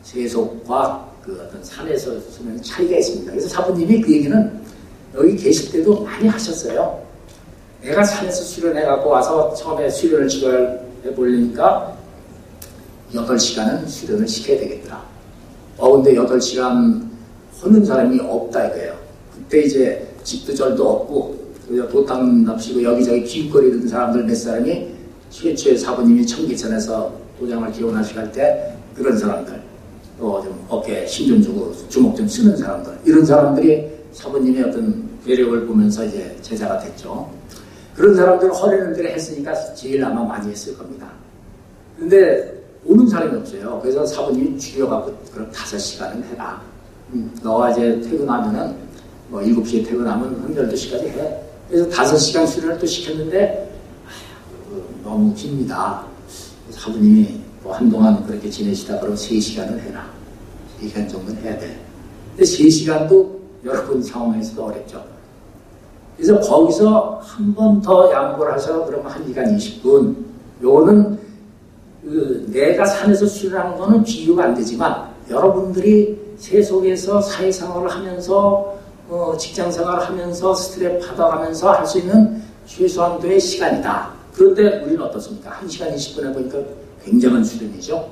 Speaker 1: 세속과 그 어떤 산에서 쓰는 차이가 있습니다. 그래서 사부님이 그 얘기는 여기 계실 때도 많이 하셨어요. 내가 산에서 수련해갖고 와서 처음에 수련을 시도해보려니까 8시간은 수련을 시켜야 되겠더라. 근데 8시간 하는 사람이 없다 이거예요. 그때 이제 집도 절도 없고 도탕납시고 여기저기 기웃거리던 사람들 몇 사람이 최초의 사부님이 청계천에서 도장을 기원하시고 할 때 그런 사람들 또 좀 어깨에 힘 좀 주고 주먹 좀 쓰는 사람들 이런 사람들이 사부님의 어떤 괴력을 보면서 이제 제자가 됐죠. 그런 사람들은 허리는 대로 했으니까 제일 아마 많이 했을 겁니다. 근데 오는 사람이 없어요. 그래서 사부님이 줄여갖고 그럼 5시간은 해라. 너가 이제 퇴근하면은 뭐 7시에 퇴근하면 한 12시까지 해. 그래서 5시간 수련을 또 시켰는데 너무 깁니다. 사부님이 뭐 한동안 그렇게 지내시다 그러면 3시간은 해라. 3시간 정도는 해야 돼. 근데 3시간도 여러분 상황에서도 어렵죠. 그래서 거기서 한 번 더 양보를 하셔 그러면 1시간 20분. 요거는 내가 산에서 수련하는 거는 비교가 안 되지만 여러분들이 세속에서 사회생활을 하면서 직장생활을 하면서 스트레스 받아가면서 할 수 있는 최소한도의 시간이다. 그런데 우리는 어떻습니까? 1시간 20분에 보니까 굉장한 수련이죠.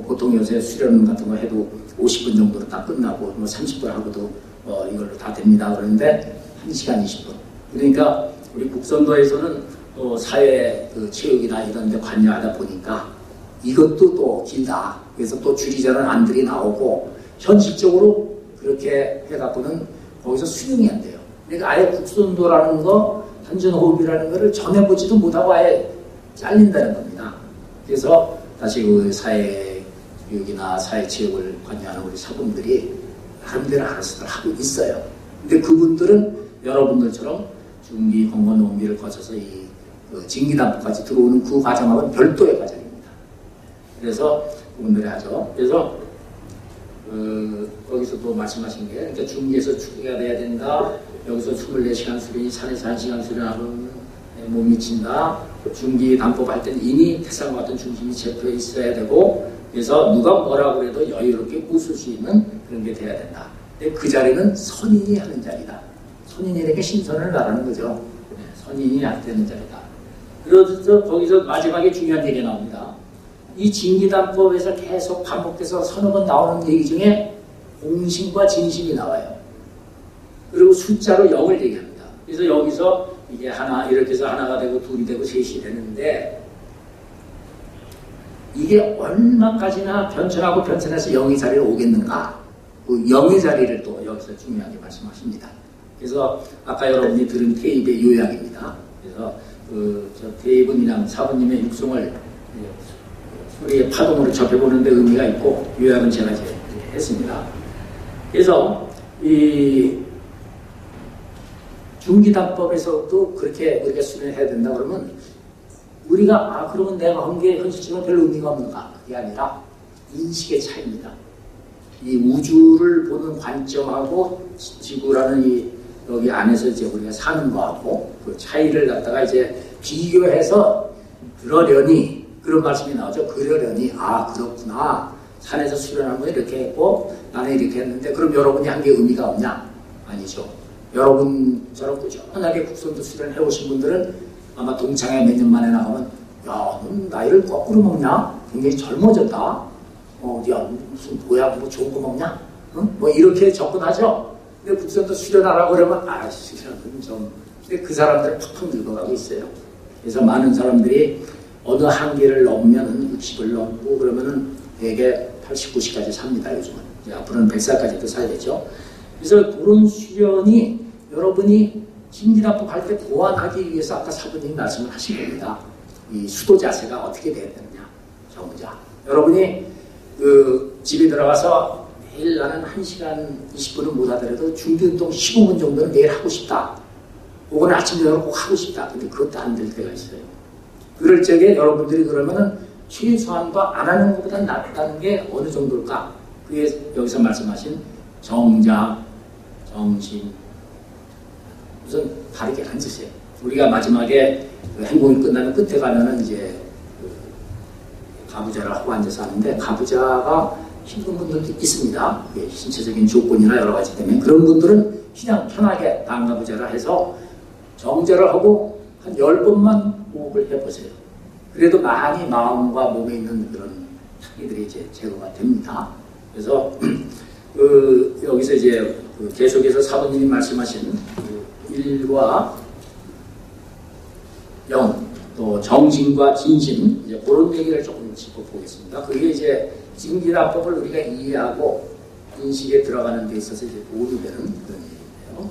Speaker 1: 보통 요새 수련 같은 거 해도 50분 정도로 다 끝나고 30분 하고도 이걸로 다 됩니다. 그런데 1시간 20분. 그러니까 우리 북선도에서는 또 사회 체육이나 이런 데 관여하다 보니까 이것도 또 길다. 그래서 또 줄이자는 안들이 나오고 현실적으로 그렇게 해갖고는 거기서 수용이 안 돼요. 그러니까 아예 북선도라는 거, 단전호흡이라는 거를 전해보지도 못하고 아예 잘린다는 겁니다. 그래서 다시 그 사회교육이나 사회체육을 관여하는 우리 사분들이 나름대로 알아서들 하고 있어요. 근데 그분들은 여러분들처럼 중기, 공건, 농기를 거쳐서 이 진기단법까지 들어오는 그 과정하고는 별도의 과정입니다. 그래서 그분들이 하죠. 그래서 거기서도 말씀하신 게 그러니까 중기에서 축기가 돼야 된다. 여기서 24시간 수련이 산에서 1시간 수련하면 못 미친다. 중기 단법 할 때는 이미 태산과 같은 중심이 제표에 있어야 되고 그래서 누가 뭐라고 해도 여유롭게 웃을 수 있는 그런 게 돼야 된다. 근데 그 자리는 선인이 하는 자리다. 선인에게 신선을 말하는 거죠. 선인이 되는 자리다. 그래서 거기서 마지막에 중요한 얘기가 나옵니다. 이 진기단법에서 계속 반복돼서 서너 번 나오는 얘기 중에 공심과 진심이 나와요. 그리고 숫자로 0을 얘기합니다. 그래서 여기서 이게 하나 이렇게 해서 하나가 되고 둘이 되고 셋이 되는데 이게 얼마까지나 변천하고 변천해서 0의 자리에 오겠는가? 그 0의 자리를 또 여기서 중요하게 말씀하십니다. 그래서 아까 여러분이 들은 테이프의 요약입니다. 그래서 저 테이프는 그냥 사부님의 육성을 소리의 파동으로 접해보는데 의미가 있고 요약은 제가 이제 이렇게 했습니다. 그래서 이 중기단법에서도 그렇게 우리가 수련해야 된다 그러면 우리가 그러면 내가 한 게 현실적으로 별 의미가 없는가? 그게 아니라 인식의 차이입니다. 이 우주를 보는 관점하고 지구라는 이 여기 안에서 이제 우리가 사는 거하고 그 차이를 갖다가 이제 비교해서 그러려니 그런 말씀이 나오죠. 그러려니 그렇구나. 산에서 수련한 건 이렇게 했고 나는 이렇게 했는데 그럼 여러분이 한 게 의미가 없냐? 아니죠. 여러분처럼 꾸준하게 국선도 수련해 오신 분들은 아마 동창회 몇 년 만에 나가면 야, 넌 나이를 거꾸로 먹냐? 굉장히 젊어졌다. 야, 무슨 뭐야, 뭐 좋은 거 먹냐? 응? 뭐 이렇게 접근하죠. 근데 국선도 수련하라고 그러면 수련은 좀. 근데 그 사람들은 팍팍 늙어가고 있어요. 그래서 많은 사람들이 어느 한계를 넘으면 60을 넘고 그러면은 대개 80, 90까지 삽니다, 요즘은. 이제 앞으로는 100살까지도 살겠죠. 그래서 그런 수련이 여러분이 진기단법 할 때 보완하기 위해서 아까 사부님이 말씀을 하신 겁니다. 이 수도 자세가 어떻게 돼야 되느냐. 정자. 여러분이 집에 들어가서 매일 나는 1시간 20분은 못 하더라도 중기운동 15분 정도는 매일 하고 싶다. 혹은 아침 저녁 꼭 하고 싶다. 근데 그것도 안 될 때가 있어요. 그럴 적에 여러분들이 그러면은 최소한도 안 하는 것보다 낫다는 게 어느 정도일까? 그게 여기서 말씀하신 정자, 정신. 우선 바르게 앉으세요. 우리가 마지막에 행공이 끝나면 끝에 가면은 이제 가부좌를 하고 앉아서 하는데 가부좌가 힘든 분들도 있습니다. 신체적인 조건이나 여러 가지 때문에 그런 분들은 그냥 편하게 방가부좌를 해서 정자를 하고 한 10번만 호흡을 해보세요. 그래도 많이 마음과 몸에 있는 그런 타기들이 이제 제거가 됩니다. 그래서 여기서 이제 계속해서 사부님이 말씀하신 1과 0, 또 정신과 진심, 이제 그런 얘기를 조금 짚어보겠습니다. 그게 이제 징기납법을 우리가 이해하고 인식에 들어가는 데 있어서 이제 도움이 되는 그런 얘기인데요.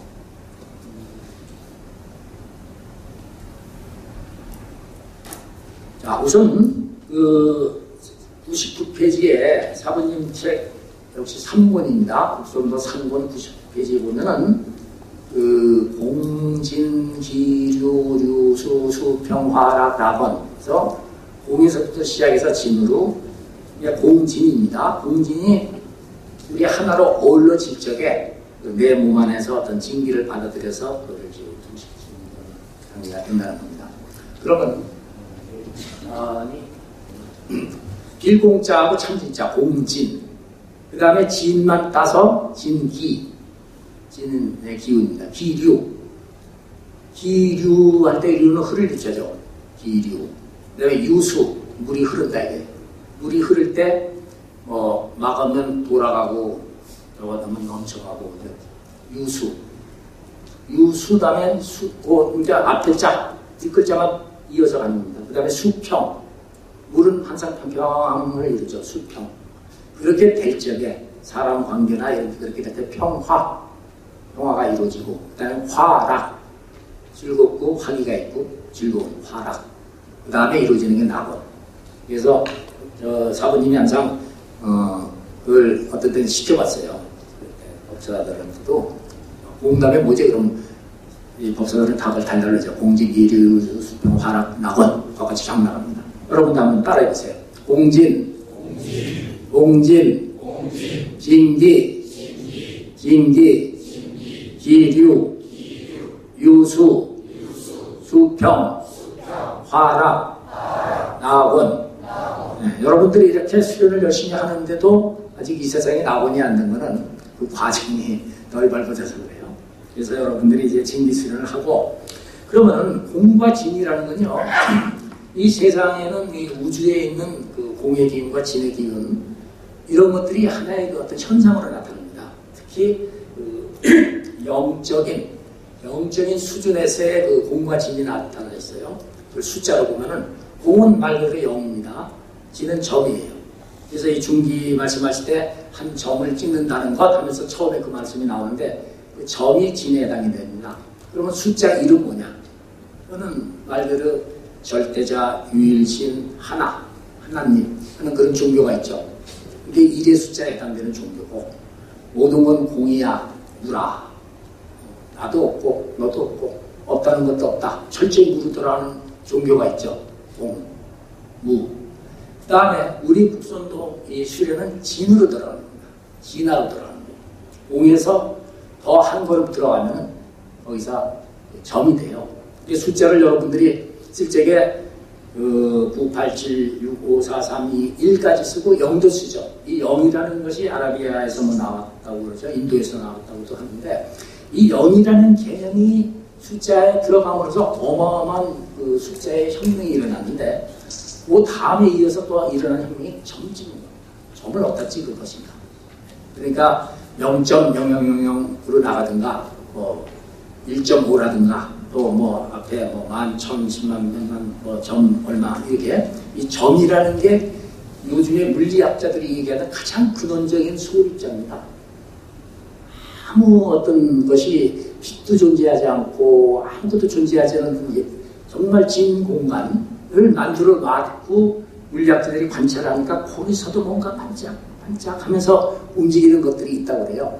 Speaker 1: 자, 우선 그 99페이지에 사부님 책 역시 3권입니다. 국선도 3권 99페이지에 보면은 그 공진기류류수 수평화락 낙원, 그래서 공에서부터 시작해서 진으로 공진입니다. 공진이 우리 하나로 어울러질 적에 내 몸 안에서 어떤 진기를 받아들여서 그걸 중시키는 단계가 된다는 겁니다. 그러면 빌공자하고 참진자 공진, 그 다음에 진만 따서 진기, 진의 기운입니다. 기류, 기류할 때 류는 흐를 붙여죠. 기류. 그 다음에 유수, 물이 흐른다 이게. 물이 흐를 때 막으면 돌아가고 들어가면 넘쳐가고. 유수, 유수 다음에 그러니까 앞에 자 뒷글자만 이어서 가는 겁니다. 그 다음에 수평, 물은 항상 평평함을 이루죠. 수평. 그렇게 될 적에 사람 관계나 이런 게 그렇게 될 때 평화가 이루어지고, 그 다음에 화락, 즐겁고 화기가 있고 즐거운 화락, 그 다음에 이루어지는 게 낙원. 그래서 사부님이 항상 그걸 어떤 때는 시켜봤어요. 법사들한테도 공답에 뭐지? 그럼 이 법사들은 답을 달달하죠. 공진, 이류, 수평, 화락, 낙원 같이 쫙 나갑니다. 여러분도 한번 따라해보세요. 공진, 진기, 기류, 유수, 수평, 화락, 낙원. 네, 여러분들이 이렇게 수련을 열심히 하는데도 아직 이 세상에 낙원이 안 된 거는 그 과정이 덜 밟아져서 그래요. 그래서 여러분들이 이제 진기 수련을 하고, 그러면 공과 진이라는 건요, 이 세상에는 이 우주에 있는 그 공의 기운과 진의 기운, 이런 것들이 하나의 그 어떤 현상으로 나타납니다. 특히 그 영적인 수준에서의 그 공과 진이 나타나 있어요. 그 숫자로 보면은 공은 말 그대로 0입니다. 진은 점이에요. 그래서 이 중기 말씀하실 때 한 점을 찍는다는 것 하면서 처음에 그 말씀이 나오는데 그 점이 진에 해당이 됩니다. 그러면 숫자 1은 뭐냐? 그거는 말 그대로 절대자, 유일신, 하나님 하는 그런 종교가 있죠. 이게 1의 숫자에 해당되는 종교고, 모든 건 공이야, 무라. 나도 없고 너도 없고 없다는 것도 없다. 철저히 무로 돌아가는 종교가 있죠. 공, 무. 그 다음에 우리 국선도 이 수련은 진으로 들어가는 겁니다. 진화로 들어가는 거예요. 공에서 더 한 걸음 들어가면 거기서 점이 돼요. 이 숫자를 여러분들이 쓸 적에 9, 8, 7, 6, 5, 4, 3, 2, 1까지 쓰고 0도 쓰죠. 이 0이라는 것이 아라비아에서 나왔다고 그러죠. 인도에서 나왔다고도 하는데, 이 0이라는 개념이 숫자에 들어감으로써 어마어마한 그 숫자의 혁명이 일어났는데, 그 다음에 이어서 또 일어난 혁명이 점 찍는 겁니다. 점을 어디다 찍을 것인가. 그러니까 0.0000으로 나가든가, 1.5라든가, 또 앞에 만, 천, 10만, 백만, 점 얼마, 이렇게. 이 점이라는 게 요즘에 물리학자들이 얘기하는 가장 근원적인 소립자입니다. 아무 어떤 것이 빛도 존재하지 않고 아무것도 존재하지 않은 정말 진 공간을 만들어 놨고, 물리학자들이 관찰하니까 거기서도 뭔가 반짝하면서 움직이는 것들이 있다고 그래요.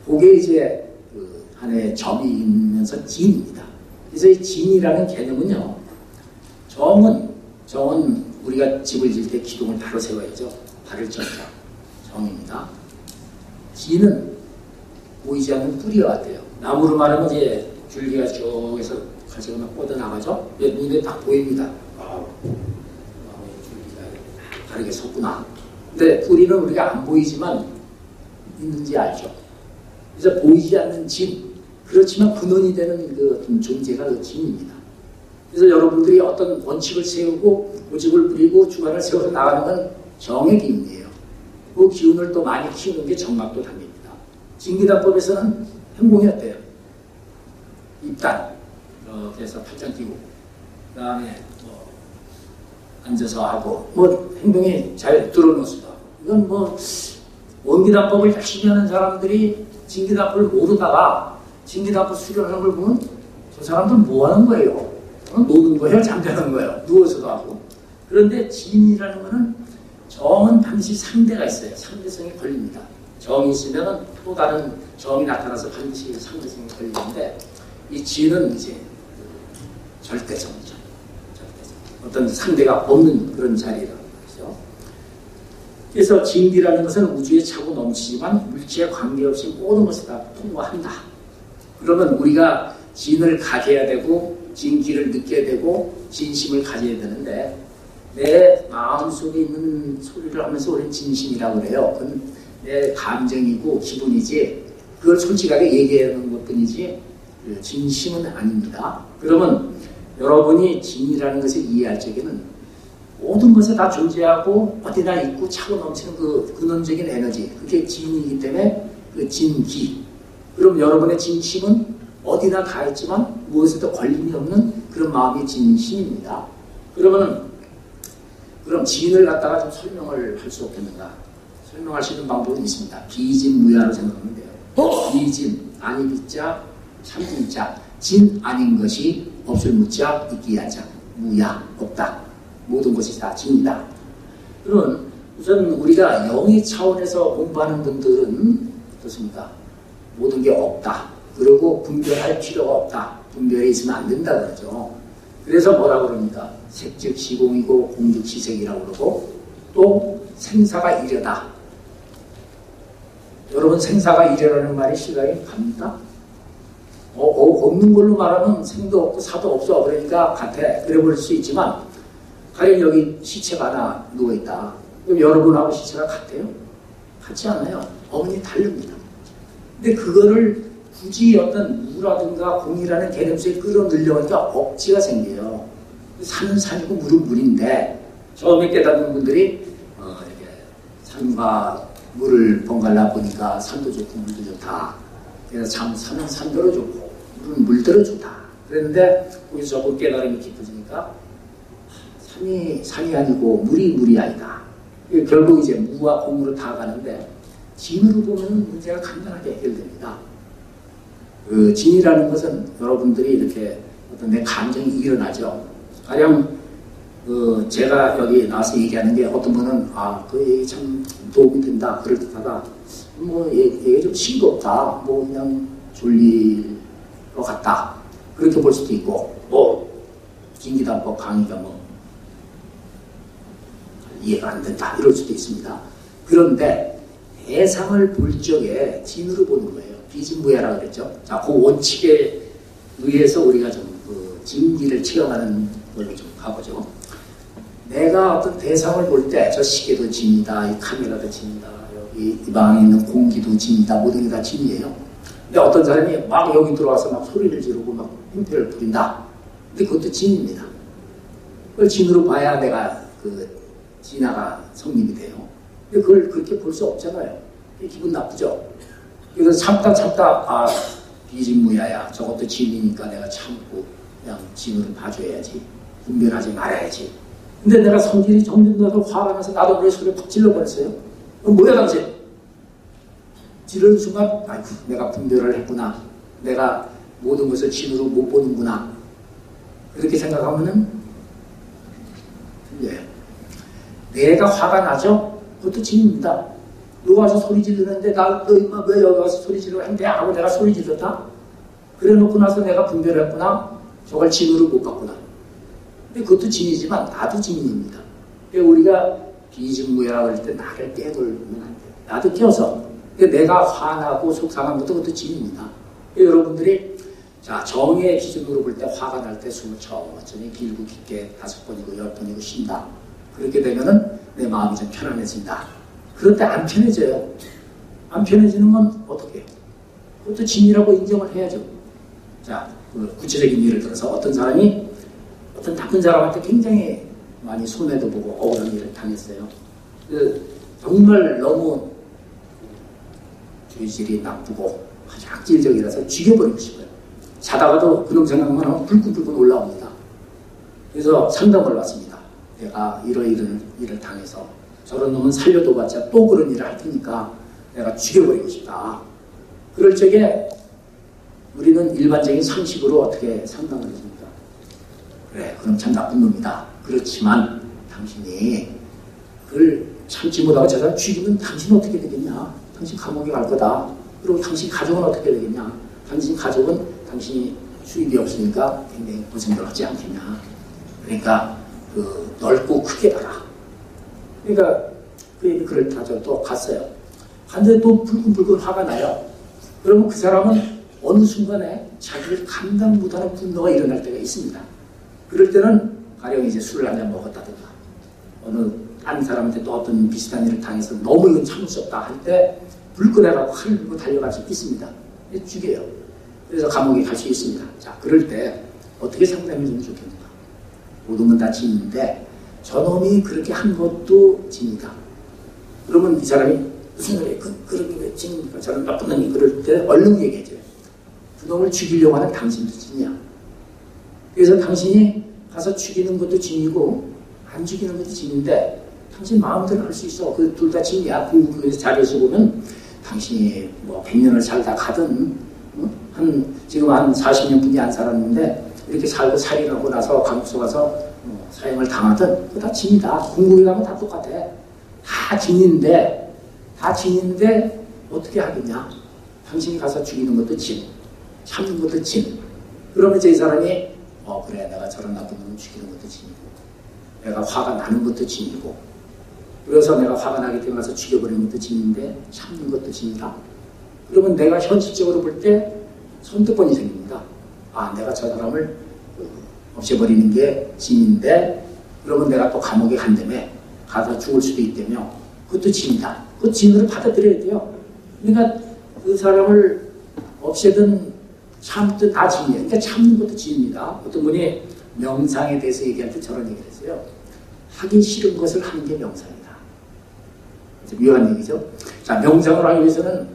Speaker 1: 그게 이제 그 하나의 점이 있면서 진입니다. 그래서 이 진이라는 개념은요, 정은 우리가 집을 지을 때 기둥을 바로 세워야죠. 발을 정자, 정입니다. 진은 보이지 않는 뿌리와 같아요. 나무로 말하면 이제 줄기가 쭉해서 가지고 막 뻗어나가죠. 눈에 딱 보입니다. 줄기가 다르게 섰구나. 근데 뿌리는 우리가 안 보이지만 있는지 알죠. 그래서 보이지 않는 진, 그렇지만 근원이 되는 그 어떤 존재가 그 진입니다. 그래서 여러분들이 어떤 원칙을 세우고 고집을 부리고 주관을 세워서 나가는 건 정의 기운이에요. 그 기운을 또 많이 키우는 게 정막도 단계입니다. 진기단법에서는 행공이 어때요? 입단, 그래서 팔짱 끼고, 그 다음에 앉아서 하고, 행동이 잘 드러놓수도 하고. 이건 원기단법을 열심히 하는 사람들이 진기단법을 모르다가 진기단법 수련하는 걸 보면 저 사람들 뭐 하는 거예요? 노는 거예요? 잠자는 거예요? 누워서도 하고. 그런데 진이라는 거는 정은 반드시 상대가 있어요. 상대성이 걸립니다. 정이 있으면 또 다른 정이 나타나서 반드시 상대성이 걸리는데 이 진은 이제 절대성이죠. 절대성. 어떤 상대가 없는 그런 자리라는 거죠. 그래서 진기라는 것은 우주에 차고 넘치지만 물질에 관계없이 모든 것을 다 통과한다. 그러면 우리가 진을 가져야 되고 진기를 느껴야 되고 진심을 가져야 되는데 내 마음속에 있는 소리를 하면서 우리는 진심이라고 그래요. 그건 내 감정이고 기분이지 그걸 솔직하게 얘기하는 것뿐이지 진심은 아닙니다. 그러면 여러분이 진이라는 것을 이해할 적에는 모든 것에 다 존재하고 어디나 있고 차고 넘치는 그 근원적인 에너지 그게 진이기 때문에 그 진기. 그럼 여러분의 진심은 어디나 가 있지만 무엇에도 걸림이 없는 그런 마음이 진심입니다. 그러면 진을 갖다가 좀 설명을 할 수 없겠는가? 설명할 수 있는 방법은 있습니다. 비진무야로 생각하면 돼요. 비진, 아니 비자, 참진자, 진 아닌 것이 없을 무자, 있기 하자, 무야, 없다. 모든 것이 다 진이다. 그러면 우선 우리가 영의 차원에서 공부하는 분들은 어떻습니까? 모든 게 없다. 그리고 분별할 필요가 없다. 분별이 있으면 안 된다 그러죠. 그래서 뭐라고 그럽니까? 색즉 시공이고 공즉 시색이라고 그러고 또 생사가 이려다. 여러분 생사가 이려라는 말이 실감이 갑니까? 없는 걸로 말하면 생도 없고 사도 없어. 그러니까 같아. 그래 볼 수 있지만 가령 여기 시체가 하나 누워있다. 그럼 여러분하고 시체가 같아요? 같지 않아요. 어머니 다릅니다. 근데 그거를 굳이 어떤 무라든가 공이라는 개념 속에 끌어들려니까 억지가 생겨요. 산은 산이고 물은 물인데 처음에 깨닫는 분들이 이렇게 산과 물을 번갈아 보니까 산도 좋고 물도 좋다. 그래서 참 산은 산대로 좋고 물은 물대로 좋다. 그랬는데 거기서 조금 깨달음이 깊어지니까 산이 아니고 물이 아니다. 결국 이제 무와 공으로 다 가는데 진으로 보면 문제가 간단하게 해결됩니다. 그 진이라는 것은 여러분들이 이렇게 어떤 내 감정이 일어나죠. 가령 제가 여기 나와서 얘기하는 게 어떤 분은 그 얘기 참 도움이 된다 그럴듯하다. 얘기 좀 싱겁다. 그냥 졸릴 것 같다. 그렇게 볼 수도 있고 진기단법 강의가 이해가 안 된다 이럴 수도 있습니다. 그런데 대상을 볼 적에 진으로 보는 거예요. 비진무야라고 그랬죠. 자, 그 원칙에 의해서 우리가 좀 진기를 체험하는 걸로 좀 가보죠. 내가 어떤 대상을 볼 때 저 시계도 진이다, 이 카메라도 진이다, 여기 이 방에 있는 공기도 진이다, 모든 게 다 진이에요. 근데 어떤 사람이 막 여기 들어와서 막 소리를 지르고 막 행패를 부린다. 근데 그것도 진입니다. 그걸 진으로 봐야 내가 진화가 성립이 돼요. 근데 그걸 그렇게 볼 수 없잖아요. 기분 나쁘죠? 그래서 참다 비진무야야. 저것도 진이니까 내가 참고 그냥 진으로 봐줘야지. 분별하지 말아야지. 근데 내가 성질이 점점 더 화가 나서 나도 그래 소리를 팍 질러버렸어요. 그럼 뭐야 당신? 지르는 순간 아이고 내가 분별을 했구나. 내가 모든 것을 진으로 못 보는구나. 그렇게 생각하면은 예. 내가 화가 나죠? 그것도 진입니다. 너 와서 소리 지르는데 너 임마 왜 여기 와서 소리 지르는데 하고 내가 소리 질렀다? 그래 놓고 나서 내가 분별을 했구나. 저걸 진으로 못 봤구나. 근데 그것도 진이지만 나도 진입니다. 우리가 비진무야라고 할 때 나를 떼돌면 안 돼요. 나도 껴서. 내가 화나고 속상한 것도 그것도 진입니다. 여러분들이 자 정의 기준으로 볼 때 화가 날 때 숨을 천천히 길고 깊게 5번이고 10번이고 쉰다. 그렇게 되면은 내 마음이 좀 편안해진다. 그럴 때 안 편해져요. 안 편해지는 건 어떻게 해요? 그것도 진이라고 인정을 해야죠. 자, 구체적인 예를 들어서 어떤 사람이 어떤 나쁜 사람한테 굉장히 많이 손해도 보고 억울한 일을 당했어요. 정말 너무 죄질이 나쁘고 아주 악질적이라서 죽여버리고 싶어요. 자다가도 그놈 생각만 하면 불끈불끈 올라옵니다. 그래서 상담을 받습니다. 내가 이런 일을 당해서 저런 놈은 살려도 봤자 또 그런 일을 할 테니까 내가 죽여버리고 싶다. 그럴 적에 우리는 일반적인 상식으로 어떻게 상담을 해줍니까? 그래, 그럼 참 나쁜 놈이다. 그렇지만 당신이 그걸 참지 못하고 저 사람 죽이면 당신 어떻게 되겠냐? 당신 감옥에 갈 거다. 그리고 당신 가족은 어떻게 되겠냐? 당신 가족은 당신이 수입이 없으니까 굉장히 고생을 하지 않겠냐? 그러니까 넓고 크게 봐라. 그러니까 그 얘기 그럴 타죠. 또 갔어요. 갔는데 또 불끈불끈 화가 나요. 그러면 그 사람은 어느 순간에 자기를 감당 못하는 분노가 일어날 때가 있습니다. 그럴 때는 가령 이제 술을 한잔 먹었다든가 어느 다른 사람한테 또 어떤 비슷한 일을 당해서 너무 이건 참을 수 없다 할 때 불끈해가지고 칼을 들고 달려갈 수 있습니다. 죽여요. 그래서 감옥에 갈 수 있습니다. 자, 그럴 때 어떻게 상담해주면 좋겠는가? 모든 건 다 진인데 저놈이 그렇게 한 것도 진이다. 그러면 이 사람이 무슨 소리야? 그렇게 왜 진입니까? 저는 나쁜 놈이 그럴 때 얼른 얘기해줘요. 그놈을 죽이려고 하는 당신도 진이야. 그래서 당신이 가서 죽이는 것도 진이고 안 죽이는 것도 진인데 당신 마음대로 할 수 있어. 그 둘 다 진이야. 궁극에서 자료에서 보면 당신이 뭐 100년을 살다 가든 지금 한 40년 분이 안 살았는데 이렇게 살고 살인하고 나서 감옥소 가서 사형을 당하든 그거 다 진이다. 궁극에 가면 다 똑같아. 다 진인데 어떻게 하겠냐? 당신이 가서 죽이는 것도 진, 참는 것도 진. 그러면 이제 이 사람이 그래, 내가 저런 나쁜 놈을 죽이는 것도 진이고 내가 화가 나는 것도 진이고 그래서 내가 화가 나기 때문에 가서 죽여버리는 것도 진인데 참는 것도 진이다. 그러면 내가 현실적으로 볼 때 선택권이 생깁니다. 아, 내가 저 사람을 없애버리는 게 진인데 그러면 내가 또 감옥에 간다며 가서 죽을 수도 있다며 그것도 진이다. 그 진으로 받아들여야 돼요. 그러니까 그 사람을 없애든 참든 다 진이에요. 그러니까 참는 것도 진입니다. 어떤 분이 명상에 대해서 얘기할 때 저런 얘기를 했어요. 하기 싫은 것을 하는 게 명상이다. 묘한 얘기죠. 자, 명상을 하기 위해서는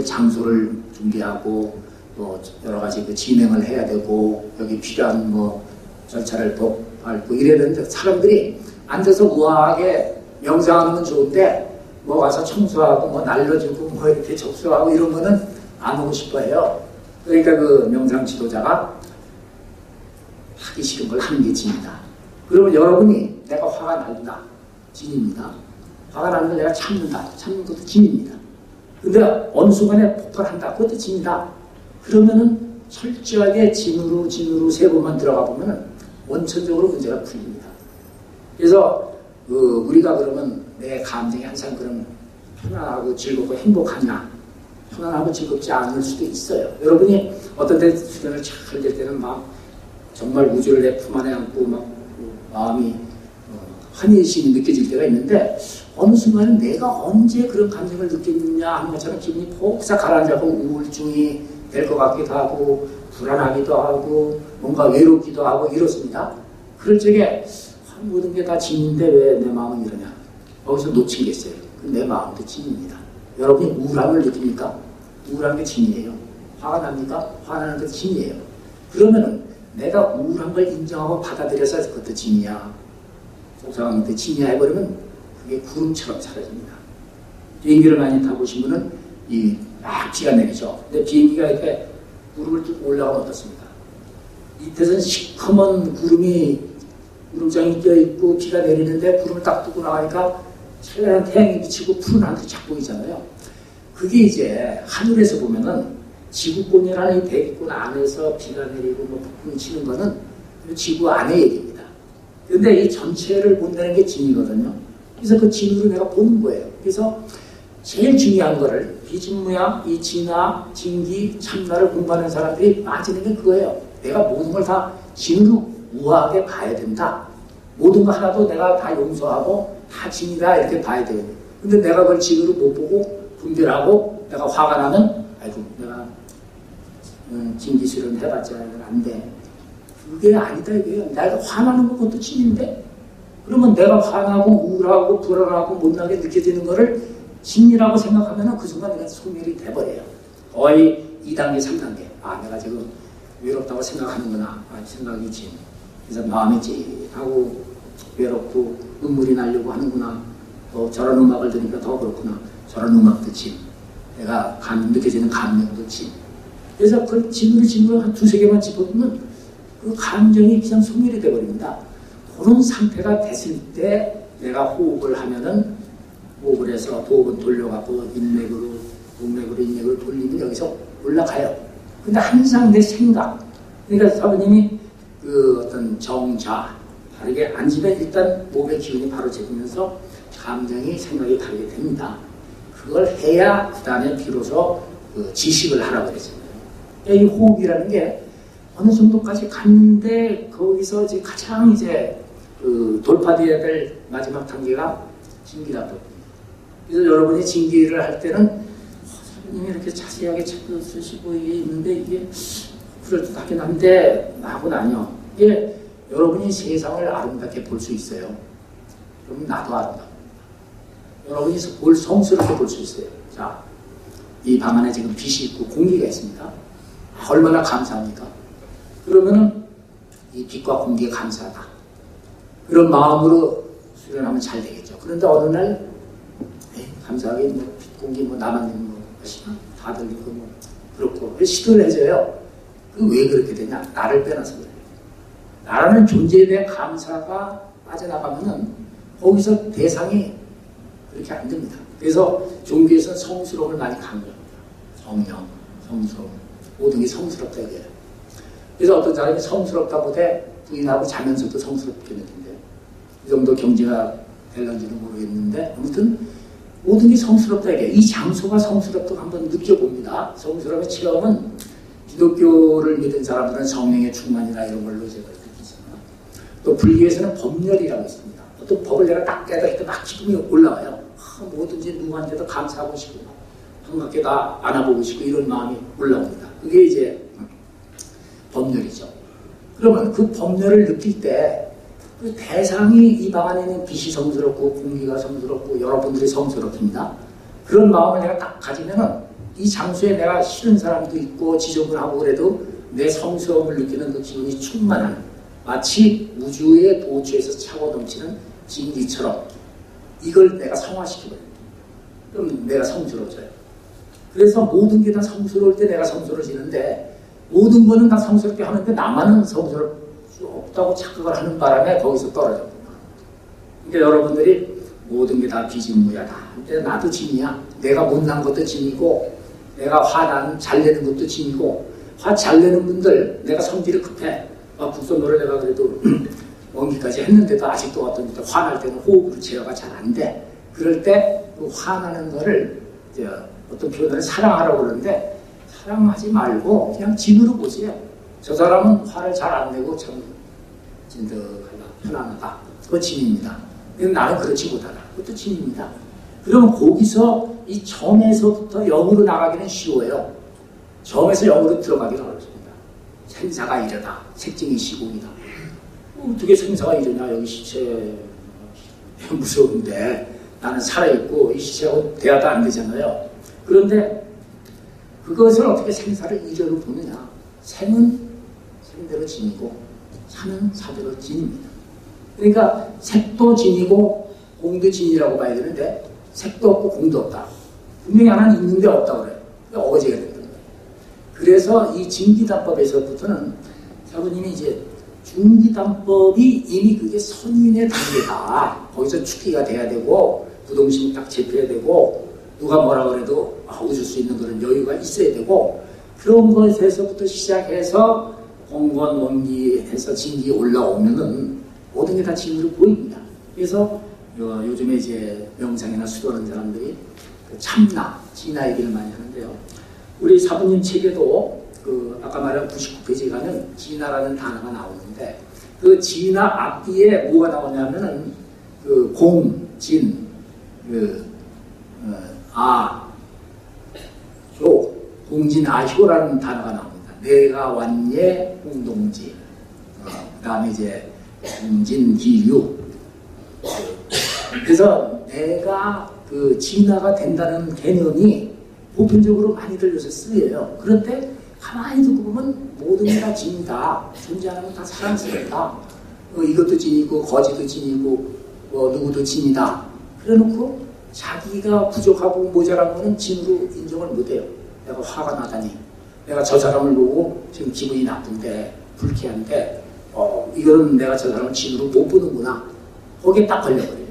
Speaker 1: 장소를 준비하고 또 여러 가지 그 진행을 해야 되고 여기 필요한 뭐 절차를 밟고 이래야 되는데 사람들이 앉아서 우아하게 명상하는 건 좋은데 뭐 와서 청소하고 뭐 날려주고 뭐 이렇게 접수하고 이런 거는 안 하고 싶어 해요. 그러니까 그 명상 지도자가 하기 싫은 걸 하는 게 진이다. 그러면 여러분이 내가 화가 난다. 진입니다. 화가 나는데 내가 참는다. 참는 것도 진입니다. 근데 어느 순간에 폭발한다. 그것도 진이다. 그러면은 철저하게 진으로 세 번만 들어가 보면은 원천적으로 문제가 풀립니다. 그래서 우리가 그러면 내 감정이 항상 그럼 편안하고 즐겁고 행복하냐? 편안하고 즐겁지 않을 수도 있어요. 여러분이 어떤 때 수련을 잘 될 때는 막 정말 우주를 내 품 안에 안고 막 마음이 환희심이 느껴질 때가 있는데 어느 순간은 내가 언제 그런 감정을 느꼈느냐 하는 것처럼 기분이 폭삭 가라앉아서 우울증이 될 것 같기도 하고 불안하기도 하고 뭔가 외롭기도 하고 이렇습니다. 그럴 적에 모든 게 다 진인데 왜 내 마음은 이러냐. 거기서 놓친 게 있어요. 내 마음도 진입니다. 여러분이 우울함을 느낍니까? 우울한 게 진이에요. 화가 납니까? 화나는 것도 진이에요. 그러면은 내가 우울한 걸 인정하고 받아들여서 그것도 진이야. 속상한 것도 진이야 해버리면 그게 구름처럼 사라집니다. 비행기를 많이 타보신 분은 막 비가 내리죠. 근데 비행기가 이렇게 구름을 뚫고 올라가면 어떻습니까? 밑에서는 시커먼 구름장이 껴있고 비가 내리는데 구름을 딱 뚫고 나가니까 찬란한 태양이 비치고 푸른 하늘이 착 보이잖아요. 그게 이제 하늘에서 보면은 지구권이라는 이 대기권 안에서 비가 내리고 뭐 폭풍이 치는 거는 지구 안의 얘기입니다. 그런데 이 전체를 본다는 게 진이거든요. 그래서 그 진으로 내가 보는 거예요. 그래서 제일 중요한 거를 비진무야, 이 진화, 진기, 참나를 공부하는 사람들이 빠지는 게 그거예요. 내가 모든 걸 다 진으로 우아하게 봐야 된다. 모든 거 하나도 내가 다 용서하고 다 진이다 이렇게 봐야 돼요. 근데 내가 그걸 진으로 못 보고 분별하고 내가 화가 나면 아이고 내가 진기술은 해봤자 안 돼. 그게 아니다 이거예요. 내가 화나는 것도 진인데 그러면 내가 화나고 우울하고 불안하고 못나게 느껴지는 거를 진이라고 생각하면 그 순간 내가 소멸이 돼버려요. 거의 2단계, 3단계. 아, 내가 지금 외롭다고 생각하는구나. 생각이지. 그래서 마음이 찌하고 외롭고 눈물이 나려고 하는구나. 또 저런 음악을 들으니까 더 그렇구나. 저런 음악도 짐. 내가 느껴지는 감정도 짐. 그래서 그걸 짐으로 한 두세 개만 짚어보면 그 감정이 그냥 소멸이 돼버립니다. 그런 상태가 됐을 때 내가 호흡을 하면은 호흡을 해서 호흡은 돌려갖고 인맥으로 돌리면 여기서 올라가요. 근데 항상 내 생각, 그러니까 사부님이 그 어떤 정자, 다르게 앉으면 일단 몸의 기운이 바로 잡히면서 감정이 생각이 다르게 됩니다. 그걸 해야 그 다음에 비로소 그 지식을 하라고 그랬잖아요. 이 호흡이라는 게 어느 정도까지 갔는데 거기서 이제 가장 이제 그 돌파되어야 될 마지막 단계가 진기답법입니다. 그래서 여러분이 진기를 할 때는 사부님이 이렇게 자세하게 책도 쓰시고 이게 있는데 이게 그럴듯하긴 한데 하고는 아니요. 이게 여러분이 세상을 아름답게 볼 수 있어요. 그럼 나도 아름답습니다. 여러분이 뭘 성스럽게 볼 수 있어요. 자, 이 방 안에 지금 빛이 있고 공기가 있습니다. 얼마나 감사합니까? 그러면은 이 빛과 공기에 감사하다. 그런 마음으로 수련하면 잘 되겠죠. 그런데 어느 날 감사하게 뭐 빛, 공기 뭐 나만 있는 뭐 다들 이거 뭐 그렇고 시도를 해줘요. 그 왜 그렇게 되냐? 나를 빼놔서 그래요. 나라는 존재에 대한 감사가 빠져나가면은 거기서 대상이 그렇게 안 됩니다. 그래서 종교에서는 성스러움을 많이 강조합니다. 성령, 성스러움. 모든 게 성스럽다 이거예요. 그래서 어떤 사람이 성스럽다고 돼 부인하고 자면서도 성스럽게 되는데 이 정도 경지가 될런지는 모르겠는데 아무튼 모든 게 성스럽다 이거예요. 이 장소가 성스럽다고 한번 느껴봅니다. 성스러움의 체험은 기독교를 믿은 사람들은 성령의 충만이나 이런 걸로 제가 느끼지만 또 불교에서는 법열이라고 있습니다. 어떤 법을 내가 딱 깨달을 때 막 기쁨이 올라와요. 뭐든지 누구한테도 감사하고 싶고 반갑게 다 안아보고 싶고 이런 마음이 올라옵니다. 그게 이제 법열이죠. 그러면 그 법열을 느낄 때 그 대상이 이 방 안에 있는 빛이 성스럽고 공기가 성스럽고 여러분들이 성스럽습니다. 그런 마음을 내가 딱 가지면은 이 장소에 내가 싫은 사람도 있고 지저분하고 그래도 내 성스러움을 느끼는 그 기분이 충만한 마치 우주의 도처에서 차고 넘치는 진기처럼 이걸 내가 성화시켜버려요. 그럼 내가 성스러워져요. 그래서 모든 게 다 성스러울 때 내가 성스러워지는데 모든 거는 다 성스럽게 하는데 나만은 성스럽 수 없다고 착각을 하는 바람에 거기서 떨어집니다. 그러니까 여러분들이 모든 게 다 비진무야다. 근데 나도 진이야. 내가 못난 것도 진이고 내가 화 잘 내는 것도 진이고 화 잘 내는 분들 내가 성질이 급해. 국선노를 내가 그래도 원기까지 했는데도 아직도 어떤 화날 때는 호흡으로 제어가 잘 안 돼. 그럴 때 그 화나는 거를 이제 어떤 표현을 사랑하라고 그러는데 사랑하지 말고 그냥 진으로 보세요. 저 사람은 화를 잘 안 내고 참 진득하다, 편안하다. 그거 진입니다. 근데 나는 그렇지 못하다. 그것도 진입니다. 그러면 거기서 이 점에서부터 영으로 나가기는 쉬워요. 점에서 영으로 들어가기는 어렵습니다. 생사가 이러다. 색증이 시공이다. 어떻게 생사가 이러냐. 여기 시체 무서운데 나는 살아있고 이 시체하고 대화도 안 되잖아요. 그런데 그것을 어떻게 생사를 이래로 보느냐. 생은 생대로 진이고 사는 사대로 진입니다. 그러니까 색도 진이고 공도 진이라고 봐야 되는데 색도 없고 공도 없다. 분명히 하나는 있는데 없다고 그래요. 그러니까 어제가 되는 거예요. 그래서 이 진기단법에서부터는 사부님이 이제 중기단법이 이미 그게 선인의 단계다. 거기서 축기가 돼야 되고 부동심이 딱 잡혀야 되고 누가 뭐라 그래도 웃을 수 있는 그런 여유가 있어야 되고 그런 것에서부터 시작해서 공건 원기해서 진기 올라오면은 모든 게 다 진으로 보입니다. 그래서 요즘에 이제 명상이나 수도하는 사람들이 참나, 진나 얘기를 많이 하는데요. 우리 사부님 책에도 그 아까 말한 99페이지에 가면 진나라는 단어가 나오는데 그 진나 앞뒤에 뭐가 나오냐면은 그 공, 진, 조, 공진, 아효라는 단어가 나옵니다. 내가 완예, 공동지. 그 다음에 이제 공진, 기유. 그래서 내가 그 진화가 된다는 개념이 보편적으로 많이들 요새 쓰여요. 그런데 가만히 듣고 보면 모든 게 다 진이다. 존재하는 건 다 사랑스럽다. 이것도 진이고 거지도 진이고 누구도 진이다. 그래놓고 자기가 부족하고 모자란 거는 진으로 인정을 못해요. 내가 화가 나다니, 내가 저 사람을 보고 지금 기분이 나쁜데 불쾌한데 이거는 내가 저 사람을 진으로 못 보는구나. 거기에 딱 걸려버려요.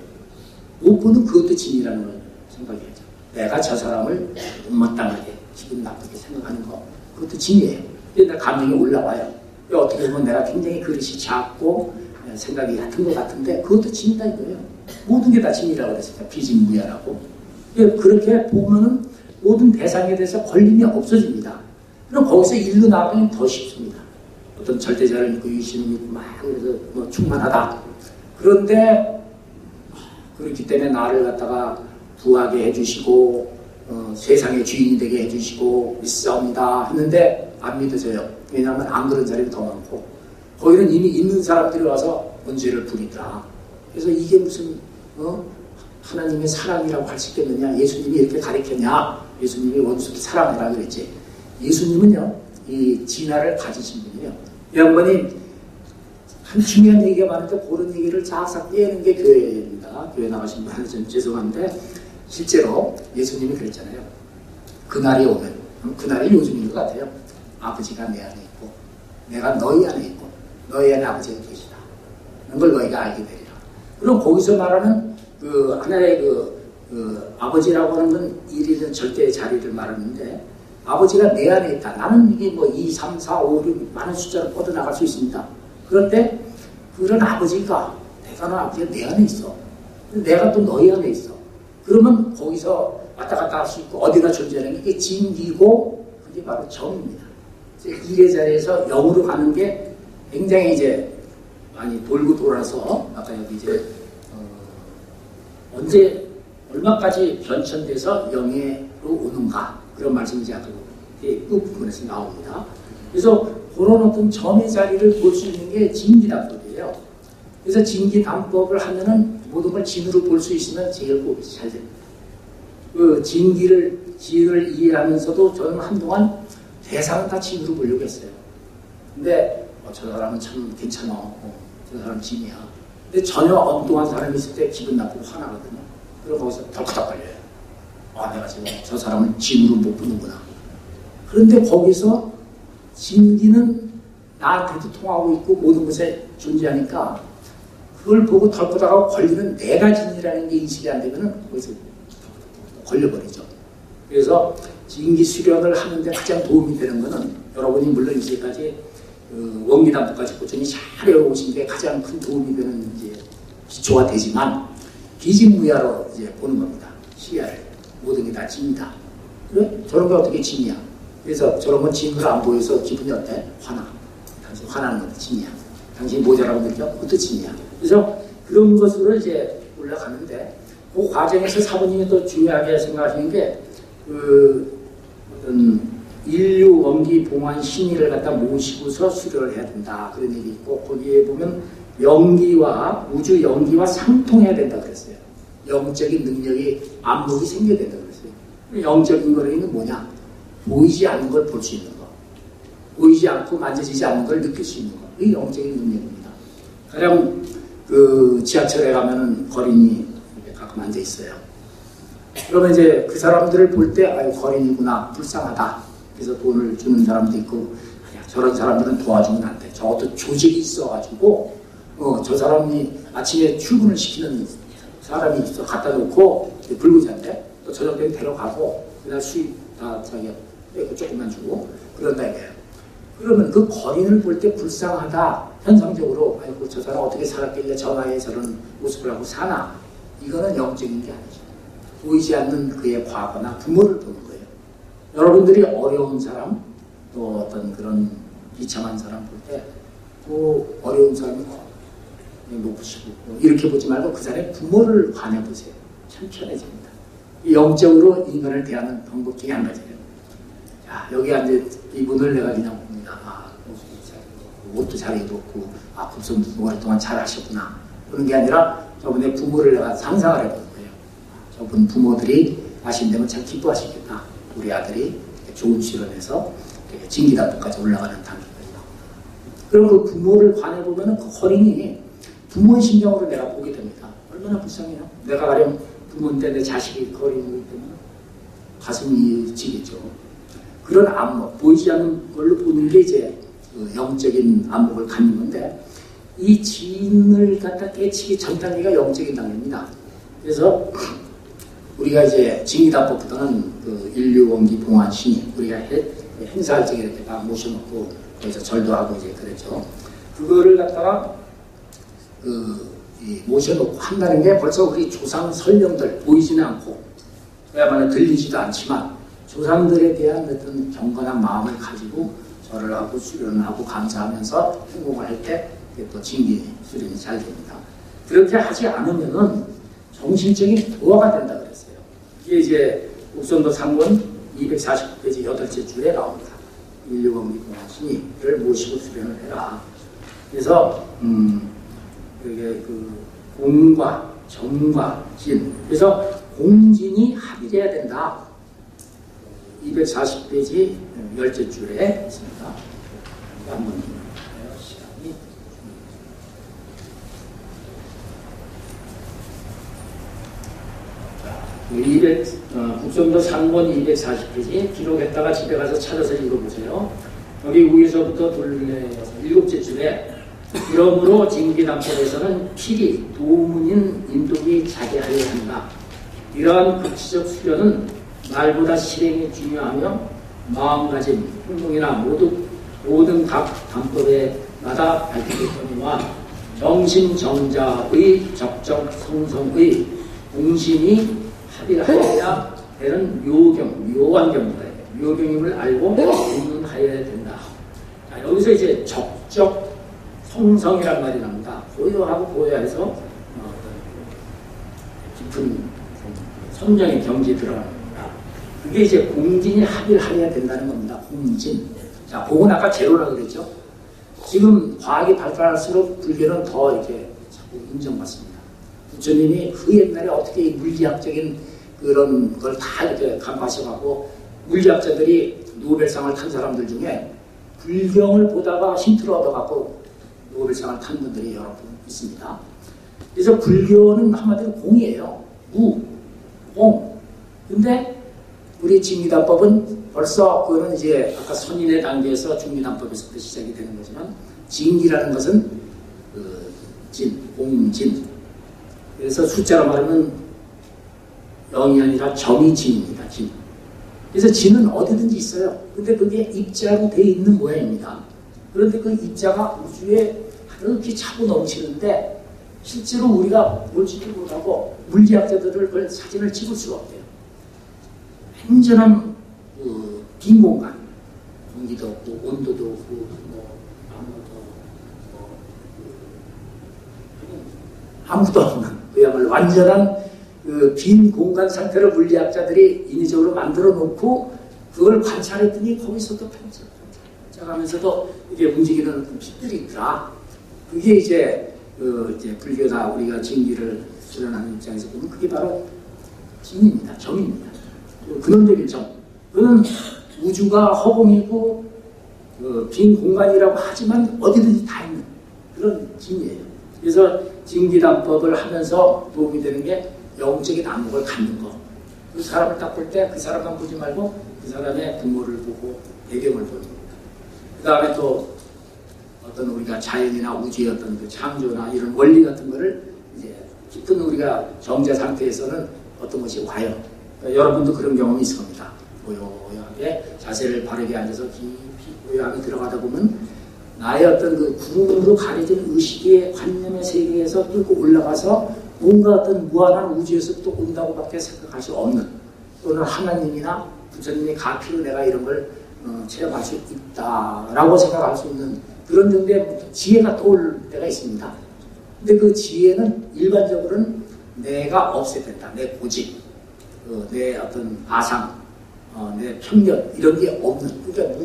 Speaker 1: 못 보는 그것도 진이라는 걸 생각해야죠. 내가 저 사람을 못마땅하게 기분 나쁘게 생각하는 거, 그것도 진이에요. 근데 감정이 올라와요. 어떻게 보면 내가 굉장히 그릇이 작고 생각이 얕은 것 같은데 그것도 진이다 이거예요. 모든 게 다 진이라고 그랬으니까 비진무야라고. 그렇게 보면은 모든 대상에 대해서 걸림이 없어집니다. 그럼 거기서 일로 나가면 더 쉽습니다. 어떤 절대자를 믿고 유신을 믿고 막 그래서 충만하다. 그런데 그렇기 때문에 나를 갖다가 부하게 해주시고 세상의 주인이 되게 해주시고 있사옵니다 했는데 안 믿어져요. 왜냐하면 안 그런 사람이 더 많고 거기는 이미 있는 사람들이 와서 문제를 부리더라. 그래서 이게 무슨 하나님의 사랑이라고 할 수 있겠느냐. 예수님이 이렇게 가르쳤냐. 예수님이 원수도 사랑해라 그랬지. 예수님은요 이 진화를 가지신 분이에요. 이 양반이 한 중요한 얘기가 많은데 그런 얘기를 싹싹 빼는 게 교회입니다. 교회 나가신 분한테 좀 죄송한데 실제로 예수님이 그랬잖아요. 그날이 오면, 그날이 요즘인 것 같아요. 아버지가 내 안에 있고 내가 너희 안에 있고 너희 안에 아버지가 계시다. 그걸 너희가 알게 되리라. 그럼 거기서 말하는 그 하나의 아버지라고 하는 건 일일은 절대의 자리를 말하는데 아버지가 내 안에 있다. 나는 이게 2, 3, 4, 5, 6 많은 숫자로 뻗어나갈 수 있습니다. 그런데 그런 아버지가 대단한 아버지가 내 안에 있어. 내가 또 너희 안에 있어. 그러면 거기서 왔다 갔다 할 수 있고 어디나 존재하는 게 진리고 그게 바로 정입니다. 일의 자리에서 영으로 가는 게 굉장히 이제 많이 돌고 돌아서 아까 여기 이제 언제 얼마까지 변천돼서 영예로 오는가 그런 말씀이 이제 아까 끝 부분에서 나옵니다. 그래서 그런 어떤 점의 자리를 볼 수 있는 게 진기담법이에요. 그래서 진기담법을 하면은 모든 걸 진으로 볼 수 있으면 제일 잘 됩니다. 그 진을 이해하면서도 저는 한동안 대상은 다 진으로 보려고 했어요. 근데 저 사람은 참 괜찮아. 저 사람 진이야. 근데 전혀 엉뚱한 사람이 있을 때 기분 나쁘고 화나거든요. 그럼 거기서 덜커덕 걸려요. 내가 지금 저 사람을 진으로 못 보는구나. 그런데 거기서 진기는 나한테도 통하고 있고 모든 것에 존재하니까 그걸 보고 덜커덕하고 걸리면 내가 진이라는 게 인식이 안 되면 거기서 걸려버리죠. 그래서 진기 수련을 하는데 가장 도움이 되는 거는 여러분이 물론 이제까지 원기담법까지 꾸준히 잘 외워오신 게 가장 큰 도움이 되는 이제 기초가 되지만 비진무야로 이제 보는 겁니다. 시야를. 모든 게 다 진이다. 그래? 저런 게 어떻게 진이야? 그래서 저런 건 진으로 안 보여서 기분이 어때? 화나. 당신 화나는 것도 진이야. 당신이 모자라고 느껴? 그것도 진이야. 그래서 그런 것으로 이제 올라가는데 그 과정에서 사부님이 또 중요하게 생각하시는 게 어떤 인류 원기 봉환 신의를 갖다 모시고서 수료를 해야 된다. 그런 얘기 있고 거기에 보면 영기와 우주 영기와 상통해야 된다 그랬어요. 영적인 능력이 안목이 생겨야 된다 그랬어요. 영적인 거는 뭐냐? 보이지 않는 걸 볼 수 있는 거. 보이지 않고 만져지지 않는 걸 느낄 수 있는 거. 이게 영적인 능력입니다. 가령 지하철에 가면은 거린이 가끔 앉아 있어요. 그러면 이제 그 사람들을 볼 때 거린이구나 불쌍하다. 그래서 돈을 주는 사람도 있고 저런 사람들은 도와주면 안 돼. 저것도 조직이 있어가지고 저 사람이 아침에 출근을 시키는 사람이 있어. 갖다 놓고 불구자인데 또 저녁 때는 데려가고 그날 수입 다 자기가 빼고 조금만 주고 그런다 이거예요. 그러면 그 거린을 볼 때 불쌍하다. 현상적으로 아이고 저 사람 어떻게 살았길래 저 나이에 저런 모습을 하고 사나. 이거는 영적인 게 아니죠. 보이지 않는 그의 과거나 부모를 보는 거예요. 여러분들이 어려운 사람 또 어떤 그런 비참한 사람 볼 때 그 어려운 사람이 높으시고 이렇게 보지 말고 그 사람의 부모를 관해보세요. 참 편해집니다. 영적으로 인간을 대하는 방법 중에 한 가지예요. 자, 여기 앉은 이분을 내가 그냥 봅니다. 옷도 잘 입었고 급선도 오랫동안 잘 하셨구나. 그런 게 아니라 저분의 부모를 내가 상상을 해보는 거예요. 저분 부모들이 아신다면 참 기뻐하시겠다. 우리 아들이 좋은 수련해서 징기단법까지 올라가는 단계까지 나옵니다. 그럼 그 부모를 관해보면 그 어린이 부모의 심정으로 내가 보게 됩니다. 얼마나 불쌍해요. 내가 가령 부모인데 내 자식이 그 어린이기 때문에 가슴이 지겠죠. 그런 안목, 보이지 않는 걸로 보는 게 이제 그 영적인 안목을 갖는 건데, 이 진을 갖다 깨치기 전 단계가 영적인 단계입니다. 그래서 우리가 이제 징기단법부터는 그 인류원기 봉환 신이 우리가 행사할 적에 이렇게 막 모셔놓고 거기서 절도 하고 이제 그랬죠. 그거를 갖다가 모셔놓고 한다는 게 벌써 우리 조상 설령들 보이지는 않고 그야말로 들리지도 않지만 조상들에 대한 어떤 경건한 마음을 가지고 절을 하고 수련을 하고 감사하면서 행복을 할 때 또 징기 수련이 잘 됩니다. 그렇게 하지 않으면은 정신적인 도화가 된다 그랬어요. 이게 이제 옥선도 3권 249페이지 8째 줄에 나옵니다. 인류원기 봉환 신이를 모시고 수련을 해라. 그래서 이게 그 공과 정과 진, 그래서 공진이 합일해야 된다. 240페이지 10째 줄에 있습니다. 한번 시간이 국성도 3권 240페이지 기록했다가 집에 가서 찾아서 읽어보세요. 여기 위에서부터 둘레 7째 줄에 그러므로 징기단법에서는 필히 도문인 인독이 자제하여야 한다. 이러한 극치적 수련은 말보다 실행이 중요하며 마음가짐, 행동이나 모든 각 단법에마다 밝혀졌거니와 정신정자의 적적 성성의 공신이 합일하여야 되는 묘한 경우에 묘경임을 알고 공문하여야 된다. 자, 여기서 이제 적적 성성이란 말이 납니다. 고요하고 고요해서 깊은 선정의 경지에 들어가는 겁니다. 그게 이제 공진이 합일하여야 된다는 겁니다. 공진. 자, 그건 아까 제로라고 그랬죠. 지금 과학이 발달할수록 불교는 더 이렇게 자꾸 인정받습니다. 부처님이 그 옛날에 어떻게 물리학적인 그런 걸 다 이렇게 간파하셔가고 물리학자들이 노벨상을 탄 사람들 중에 불경을 보다가 힌트를 얻어갖고 노벨상을 탄 분들이 여러 분 있습니다. 그래서 불교는 한마디로 공이에요. 무, 공. 근데 우리 징기단법은 벌써 그거는 이제 아까 선인의 단계에서 중기단법에서부터 시작이 되는 거지만 징기라는 것은 진, 공진. 그래서 숫자로 말하면 0이 아니라 점이 진입니다. 진. 그래서 진은 어디든지 있어요. 근데 그게 입자로 되어 있는 모양입니다. 그런데 그 입자가 우주에 이렇게 차고 넘치는데 실제로 우리가 볼지도 못하고 물리학자들을 그걸 사진을 찍을 수가 없대요. 완전한 빈 공간. 공기도 없고 온도도 없고 아무도 없는 그야말로 완전한 그 빈 공간 상태로 물리학자들이 인위적으로 만들어 놓고 그걸 관찰했더니 거기서도 반짝반짝하면서도 이게 움직이는 어떤 빛들이 있더라. 그게 이제 이제 불교다 우리가 진기를 수련하는 입장에서 보면 그게 바로 진입니다. 정입니다. 근원적인 정. 그는 우주가 허공이고 빈 공간이라고 하지만 어디든지 다 있는 그런 진이에요. 그래서 징기단법을 하면서 도움이 되는 게 영적인 안목을 갖는 거. 그 사람을 딱 볼 때 그 사람만 보지 말고 그 사람의 부모를 보고 배경을 보는 겁니다. 그 다음에 또 어떤 우리가 자연이나 우주의 어떤 그 창조나 이런 원리 같은 거를 이제 깊은 우리가 정제 상태에서는 어떤 것이 와요. 그러니까 여러분도 그런 경험이 있을 겁니다. 고요하게 자세를 바르게 앉아서 깊이 고요하게 들어가다 보면 나의 어떤 그 구름으로 가려진 의식의 관념의 세계에서 뚫고 올라가서 뭔가 어떤 무한한 우주에서 또 온다고밖에 생각할 수 없는 또는 하나님이나 부처님의 가피로 내가 이런 걸 체험할 수 있다라고 생각할 수 있는 그런 정도의 지혜가 떠올 때가 있습니다. 근데 그 지혜는 일반적으로는 내가 없애야 된다. 내 고집, 내 어떤 아상, 내 편견 이런 게 없는 그러니까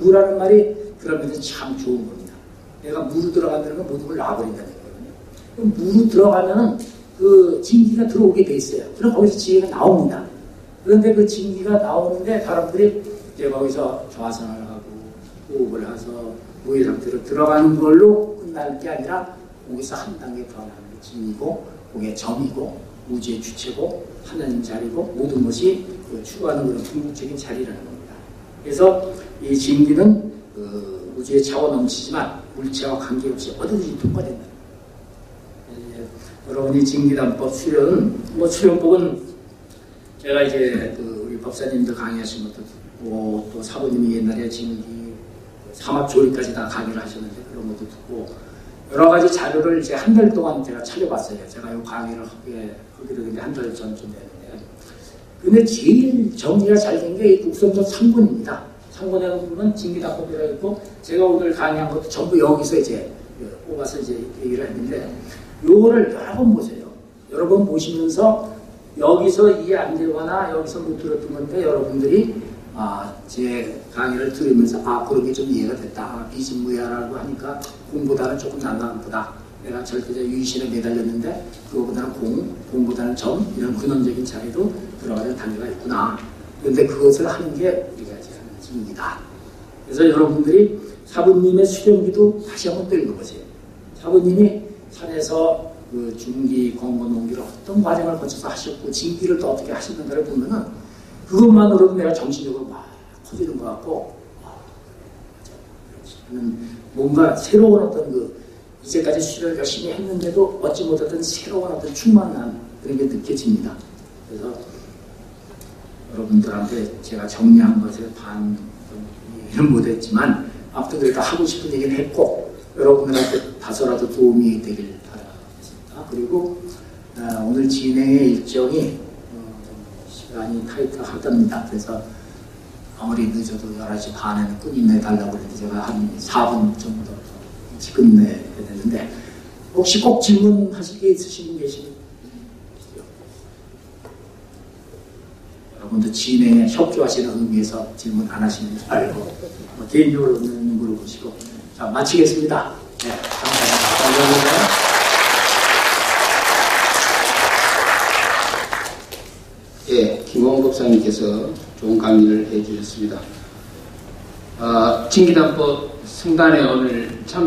Speaker 1: 무라는 말이 그러면서 참 좋은 겁니다. 내가 무로 들어간다는 건 모든 걸 놔버린다는 거거든요. 그럼 무로 들어가면은 그 진기가 들어오게 돼 있어요. 그럼 거기서 지혜가 나옵니다. 그런데 그 진기가 나오는데 사람들이 이제 거기서 좌선을 하고 호흡을 해서 무의 상태로 들어가는 걸로 끝날 게 아니라 거기서 한 단계 더 나가는 게 진이고 그게 점이고 우주의 주체고 하나님 자리고 모든 것이 추구하는 그런 궁극적인 자리라는 겁니다. 그래서 이 진기는 우주에 차고 넘치지만 물체와 관계없이 어디든지 통과된다. 여러분이 진기단법 수련, 수련법은 제가 이제 우리 법사님도 강의하신 것도 듣고 또 사부님이 옛날에 진기 삼합조리까지 다 강의를 하셨는데 그런 것도 듣고 여러 가지 자료를 이제 한 달 동안 제가 찾아봤어요. 제가 이 강의를 하기로 이제 한 달 전쯤 됐는데. 근데 제일 정리가 잘 된 게 이 국성전 3권입니다. 3권에 보면 진기단법이라고 있고 제가 오늘 강의한 것도 전부 여기서 이제 뽑아서 이제 얘기를 했는데 요거를 여러 번 보세요. 여러 번 보시면서 여기서 이해 안 되거나 여기서 못 들었던 건데 여러분들이 제 강의를 들으면서 그런 게 좀 이해가 됐다. 비진무야라고 하니까 공보다는 조금 난감보다 내가 절대적 유의신에 매달렸는데 그거보다는 공보다는 점 이런 근원적인 차이도 들어가는 단계가 있구나. 그런데 그것을 하는 게 우리가 이제 하는 진기다. 그래서 여러분들이 사부님의 수련기도 다시 한번 또 읽어보세요. 사부님이 산에서 그 중기, 공고, 농기를 어떤 과정을 거쳐서 하셨고 진기를 또 어떻게 하셨는가를 보면은 그것만으로도 내가 정신적으로 막 커지는 것 같고 뭔가 새로운 어떤 이제까지 수련을 열심히 했는데도 얻지 못했던 새로운 어떤 충만함 그런 게 느껴집니다. 그래서 여러분들한테 제가 정리한 것을 이해는 못했지만 아무튼 그래도 하고 싶은 얘기는 했고 여러분들한테 다소라도 도움이 되길 바라겠습니다. 그리고 오늘 진행의 일정이 시간이 타이트하답니다. 그래서 아무리 늦어도 11시 반에는 끝내달라고 했는데 제가 한 4분 정도 일찍 끝내야 되는데 혹시 꼭 질문하실 게 있으신 분 계시죠? 여러분도 진행에 협조하시는 의미에서 질문 안 하시는 줄 알고 개인적으로 물어보시고 자 마치겠습니다. 네, 감사합니다.
Speaker 3: 예, 김홍 법사님께서 좋은 강의를 해주셨습니다. 진기단법 성단에 오늘 참